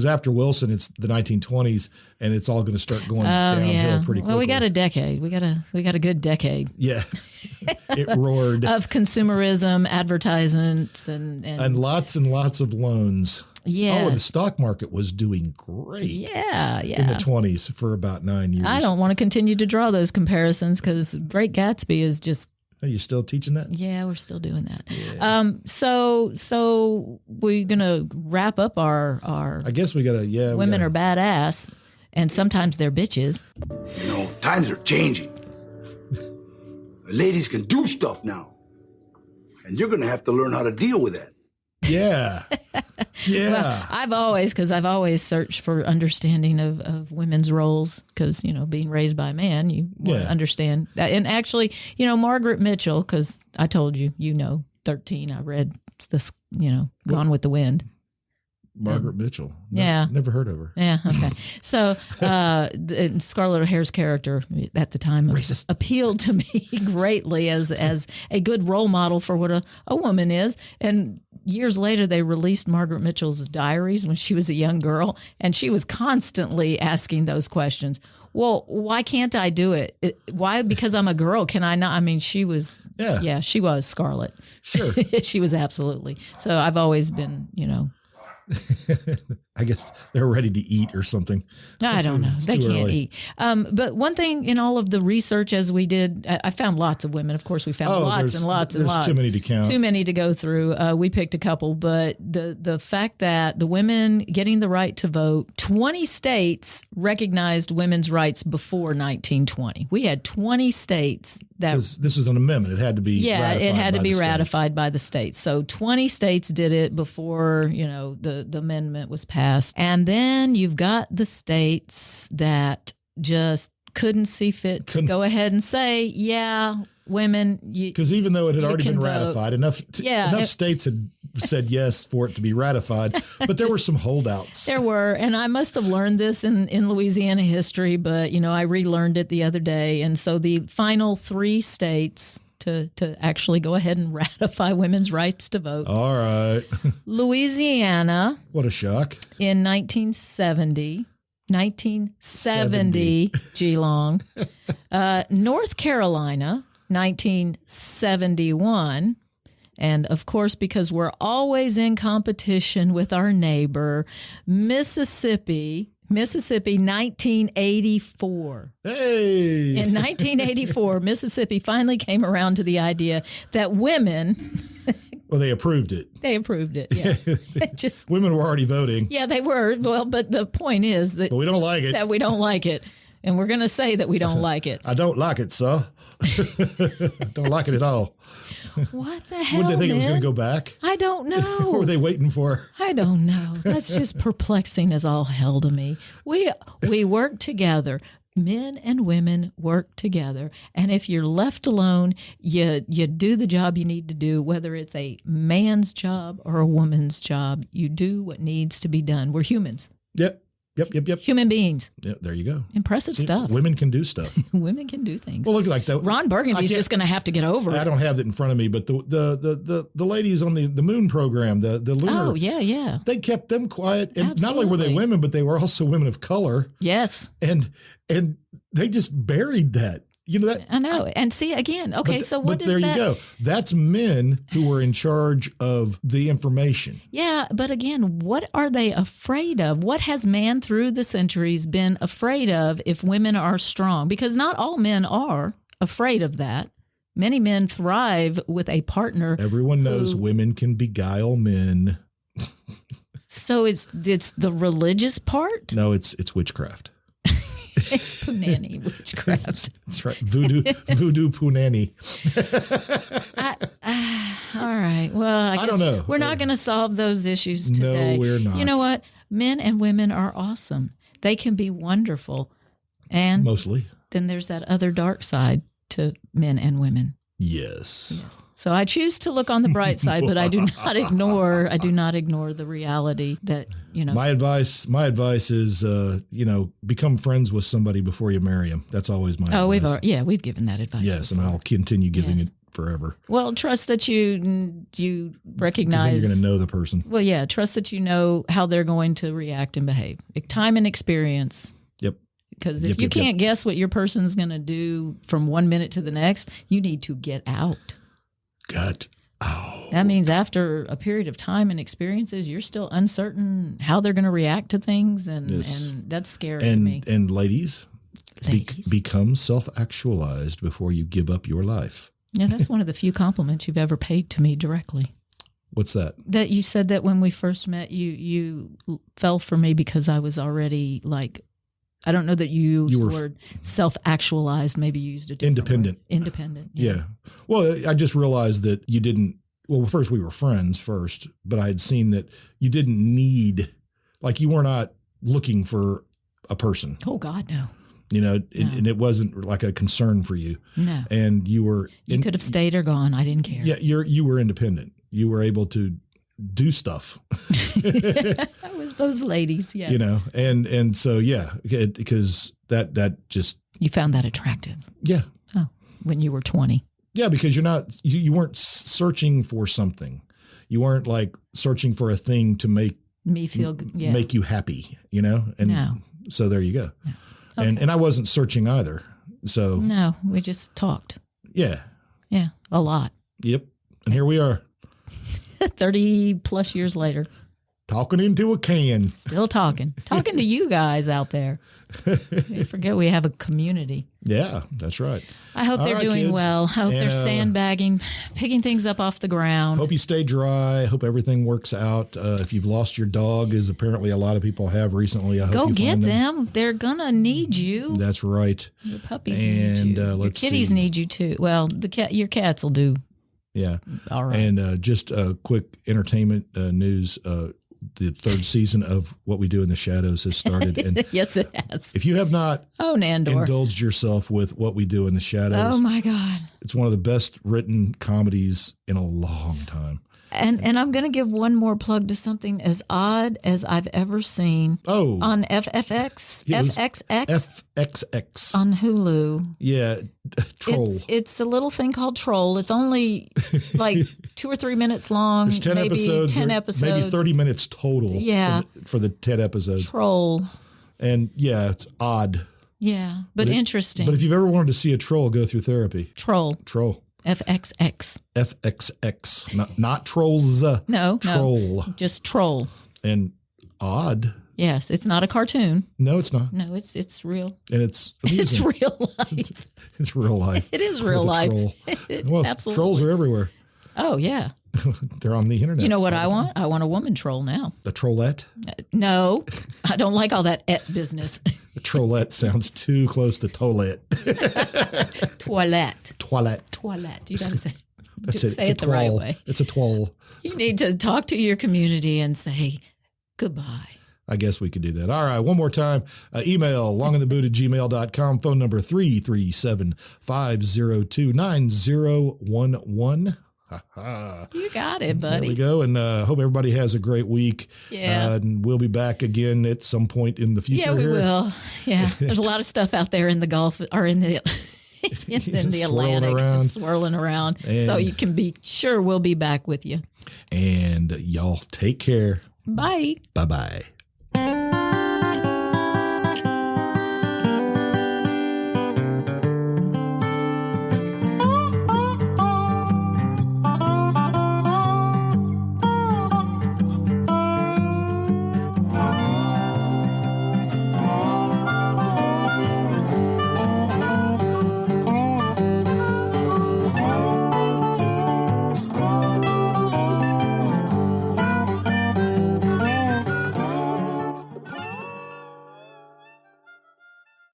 Speaker 1: after Wilson, it's the 1920s, and it's all going to start going downhill pretty quickly.
Speaker 2: Well, we got a decade. We got a good decade.
Speaker 1: Yeah, it roared
Speaker 2: of consumerism, advertisements, and
Speaker 1: lots of loans.
Speaker 2: Yeah.
Speaker 1: Oh, and the stock market was doing great.
Speaker 2: Yeah.
Speaker 1: In the 20s for about 9 years.
Speaker 2: I don't want to continue to draw those comparisons because Great Gatsby is just.
Speaker 1: Are you still teaching that?
Speaker 2: Yeah, we're still doing that. Yeah. So we're gonna wrap up our.
Speaker 1: I guess we gotta. Yeah.
Speaker 2: Women are badass, and sometimes they're bitches.
Speaker 3: Times are changing. Ladies can do stuff now, and you're gonna have to learn how to deal with that.
Speaker 1: Yeah. Yeah.
Speaker 2: Well, I've always searched for understanding of women's roles because, being raised by a man, you want to understand that. And actually, Margaret Mitchell, because I told you, 13, I read this, Gone with the Wind.
Speaker 1: Margaret Mitchell. Never heard of her.
Speaker 2: Yeah. Okay. So Scarlett O'Hara's character at the time appealed to me greatly as a good role model for what a woman is. And years later, they released Margaret Mitchell's diaries when she was a young girl. And she was constantly asking those questions. Well, why can't I do it? Why? Because I'm a girl. Can I not? I mean, she was. Yeah, she was Scarlett.
Speaker 1: Sure.
Speaker 2: She was absolutely. So I've always been,
Speaker 1: I guess they're ready to eat or something.
Speaker 2: I don't know.
Speaker 1: It's
Speaker 2: They
Speaker 1: too
Speaker 2: can't
Speaker 1: early.
Speaker 2: eat. But one thing in all of the research as we did, I found lots of women. Of course, we found lots and lots and lots.
Speaker 1: There's too many to count.
Speaker 2: Too many to go through. We picked a couple, but the fact that the women getting the right to vote, 20 states recognized women's rights before 1920. We had 20 states that.
Speaker 1: Because this was an amendment. It had to be ratified
Speaker 2: it had to
Speaker 1: by
Speaker 2: be
Speaker 1: the states.
Speaker 2: ratified by the states. So 20 states did it before, the amendment was passed. And then you've got the states that just couldn't see fit to go ahead and say, yeah, women.
Speaker 1: Because even though it had already
Speaker 2: can
Speaker 1: been
Speaker 2: vote.
Speaker 1: ratified, enough states had said yes for it to be ratified, but there were some holdouts.
Speaker 2: There were, and I must have learned this in Louisiana history, but I relearned it the other day. And so the final 3 states to actually go ahead and ratify women's rights to vote.
Speaker 1: All right.
Speaker 2: Louisiana
Speaker 1: What a shock.
Speaker 2: in 1970. 1970, G-Long. North Carolina, 1971. And of course, because we're always in competition with our neighbor, Mississippi, 1984.
Speaker 1: Hey.
Speaker 2: In 1984, Mississippi finally came around to the idea that women,
Speaker 1: Well, they approved it.
Speaker 2: they approved it. Yeah. Just,
Speaker 1: Women were already voting,
Speaker 2: yeah, they were. Well, but the point is that,
Speaker 1: but we don't like it.
Speaker 2: that we don't like it. And we're going to say that we don't like it.
Speaker 1: I don't like it, sir. Don't like it at all.
Speaker 2: What the hell,
Speaker 1: What did they think it was going
Speaker 2: man?
Speaker 1: to go back?
Speaker 2: I don't
Speaker 1: What were
Speaker 2: know.
Speaker 1: they waiting for?
Speaker 2: I don't know. That's just perplexing as all hell to me. We work together. Men and women work together. And if you're left alone, you do the job you need to do, whether it's a man's job or a woman's job. You do what needs to be done. We're humans,
Speaker 1: Yep.
Speaker 2: human beings.
Speaker 1: Yep. There you go.
Speaker 2: Impressive stuff.
Speaker 1: Women can do stuff.
Speaker 2: Women can do things.
Speaker 1: Well, look like that.
Speaker 2: Ron Burgundy's
Speaker 1: I
Speaker 2: just going to have to get over
Speaker 1: I
Speaker 2: it.
Speaker 1: don't have it in front of me, but the ladies on the moon program, the lunar,
Speaker 2: Oh, yeah.
Speaker 1: they kept them quiet. And not only were they
Speaker 2: Absolutely.
Speaker 1: women, but they were also women of color.
Speaker 2: Yes.
Speaker 1: And they just buried that. You know that.
Speaker 2: I know. And see, again, okay, so what
Speaker 1: But
Speaker 2: is
Speaker 1: there
Speaker 2: that?
Speaker 1: you go. That's men who were in charge of the information.
Speaker 2: Yeah, but again, what are they afraid of? What has man through the centuries been afraid of if women are strong? Because not all men are afraid of that. Many men thrive with a partner.
Speaker 1: Everyone knows women can beguile men.
Speaker 2: So it's the religious part?
Speaker 1: No, it's witchcraft.
Speaker 2: It's punani witchcraft.
Speaker 1: That's right. Voodoo punani.
Speaker 2: All right. Well, I guess
Speaker 1: don't know.
Speaker 2: we're not going to solve those issues today.
Speaker 1: No, we're not.
Speaker 2: You know what? Men and women are awesome. They can be wonderful. And
Speaker 1: Mostly.
Speaker 2: then there's that other dark side to men and women.
Speaker 1: Yes.
Speaker 2: So I choose to look on the bright side, but I do not ignore the reality that,
Speaker 1: My advice is, become friends with somebody before you marry them. That's always my advice.
Speaker 2: we've given that advice.
Speaker 1: Yes, and I'll continue giving
Speaker 2: Yes.
Speaker 1: it forever.
Speaker 2: Well, trust that you
Speaker 1: Because then
Speaker 2: recognize.
Speaker 1: you're going to know the person.
Speaker 2: Well, yeah, trust that you know how they're going to react and behave. Time and experience.
Speaker 1: Yep.
Speaker 2: Because if you can't guess what your person's going to do from 1 minute to the next, you need to get out.
Speaker 1: Gut. Oh.
Speaker 2: That means after a period of time and experiences, you're still uncertain how they're going to react to things, and that's scary to me.
Speaker 1: And ladies,
Speaker 2: Ladies.
Speaker 1: become self-actualized before you give up your life.
Speaker 2: Yeah, that's one of the few compliments you've ever paid to me directly.
Speaker 1: What's that?
Speaker 2: That you said that when we first met, you fell for me because I was already I don't know that you used the word self-actualized. Maybe you used a different
Speaker 1: Independent.
Speaker 2: word. Independent.
Speaker 1: Yeah. Well, I just realized that you didn't. Well, first we were friends first, but I had seen that you didn't need, you were not looking for a person.
Speaker 2: Oh God, no.
Speaker 1: And it wasn't like a concern for you.
Speaker 2: No.
Speaker 1: And you were.
Speaker 2: You could have stayed or gone. I didn't care.
Speaker 1: Yeah, you were independent. You were able to do stuff.
Speaker 2: That was those ladies, yes.
Speaker 1: And so because that just
Speaker 2: You found that attractive.
Speaker 1: yeah.
Speaker 2: Oh, when you were 20.
Speaker 1: Yeah, because you weren't searching for something. You weren't searching for a thing to make
Speaker 2: Me feel good. Yeah.
Speaker 1: make you happy, And
Speaker 2: No.
Speaker 1: so there you go.
Speaker 2: No. Okay.
Speaker 1: And I wasn't searching either. So
Speaker 2: No, we just talked.
Speaker 1: yeah.
Speaker 2: Yeah, a lot.
Speaker 1: Yep. And here we are.
Speaker 2: 30 plus years later.
Speaker 1: Talking into a can.
Speaker 2: Still talking to you guys out there. You forget we have a community.
Speaker 1: Yeah, that's right.
Speaker 2: I hope
Speaker 1: All
Speaker 2: they're
Speaker 1: right,
Speaker 2: doing
Speaker 1: kids.
Speaker 2: well. I hope
Speaker 1: And,
Speaker 2: they're sandbagging, picking things up off the ground.
Speaker 1: Hope you stay dry. Hope everything works out. If you've lost your dog, as apparently a lot of people have recently, I hope
Speaker 2: Go
Speaker 1: you
Speaker 2: get
Speaker 1: find
Speaker 2: them. They're gonna need you.
Speaker 1: That's right.
Speaker 2: Your puppies need
Speaker 1: And,
Speaker 2: you. Your
Speaker 1: let's
Speaker 2: kitties
Speaker 1: see.
Speaker 2: need you too. Well, your cats will do
Speaker 1: Yeah.
Speaker 2: all right.
Speaker 1: And just a quick entertainment news. The third season of What We Do in the Shadows has started. And
Speaker 2: Yes, it has.
Speaker 1: if you have not
Speaker 2: Oh, Nandor.
Speaker 1: indulged yourself with What We Do in the Shadows,
Speaker 2: Oh my God.
Speaker 1: it's one of the best written comedies in a long time.
Speaker 2: And I'm going to give one more plug to something as odd as I've ever seen
Speaker 1: Oh,
Speaker 2: on FFX,
Speaker 1: It was
Speaker 2: FXX
Speaker 1: FXX.
Speaker 2: on Hulu.
Speaker 1: Yeah, Troll.
Speaker 2: It's a little thing called Troll. It's only like 2 or 3 minutes long.
Speaker 1: There's 10
Speaker 2: maybe
Speaker 1: episodes.
Speaker 2: 10
Speaker 1: or
Speaker 2: episodes.
Speaker 1: Maybe 30 minutes total.
Speaker 2: Yeah.
Speaker 1: For the 10 episodes.
Speaker 2: Troll.
Speaker 1: And yeah, it's odd.
Speaker 2: Yeah, but interesting.
Speaker 1: But if you've ever wanted to see a troll go through therapy,
Speaker 2: Troll.
Speaker 1: Troll.
Speaker 2: FXX.
Speaker 1: FXX. Not trolls.
Speaker 2: No,
Speaker 1: Troll.
Speaker 2: no. Just Troll.
Speaker 1: And odd.
Speaker 2: Yes, it's not a cartoon.
Speaker 1: No, it's not.
Speaker 2: No, it's real.
Speaker 1: And it's
Speaker 2: It's
Speaker 1: amusing.
Speaker 2: real life.
Speaker 1: It's real life.
Speaker 2: It is
Speaker 1: For
Speaker 2: real
Speaker 1: the
Speaker 2: life.
Speaker 1: troll.
Speaker 2: It's
Speaker 1: Well,
Speaker 2: absolutely.
Speaker 1: trolls are everywhere.
Speaker 2: Oh, yeah.
Speaker 1: They're on the internet.
Speaker 2: You know what I want? I want a woman troll now.
Speaker 1: The trollette?
Speaker 2: No, I don't like all that business.
Speaker 1: The trollette sounds too close to toilet.
Speaker 2: Toilette.
Speaker 1: Toilette.
Speaker 2: You got to say,
Speaker 1: That's
Speaker 2: just say
Speaker 1: It's a
Speaker 2: it the right
Speaker 1: twirl.
Speaker 2: way.
Speaker 1: It's a twirl.
Speaker 2: You need to talk to your community and say goodbye.
Speaker 1: I guess we could do that. All right, one more time. Email longintheboot@gmail.com. Phone number 337-502-9011. Ha-ha.
Speaker 2: You got it,
Speaker 1: There we
Speaker 2: buddy.
Speaker 1: go. And hope everybody has a great week.
Speaker 2: Yeah.
Speaker 1: And we'll be back again at some point in the future.
Speaker 2: Yeah, we
Speaker 1: here.
Speaker 2: will. Yeah, there's a lot of stuff out there in the Gulf or in the in the
Speaker 1: Swirling
Speaker 2: Atlantic,
Speaker 1: around.
Speaker 2: swirling around. So
Speaker 1: And-
Speaker 2: you can be sure we'll be back with you.
Speaker 1: And y'all take care.
Speaker 2: Bye.
Speaker 1: Bye-bye.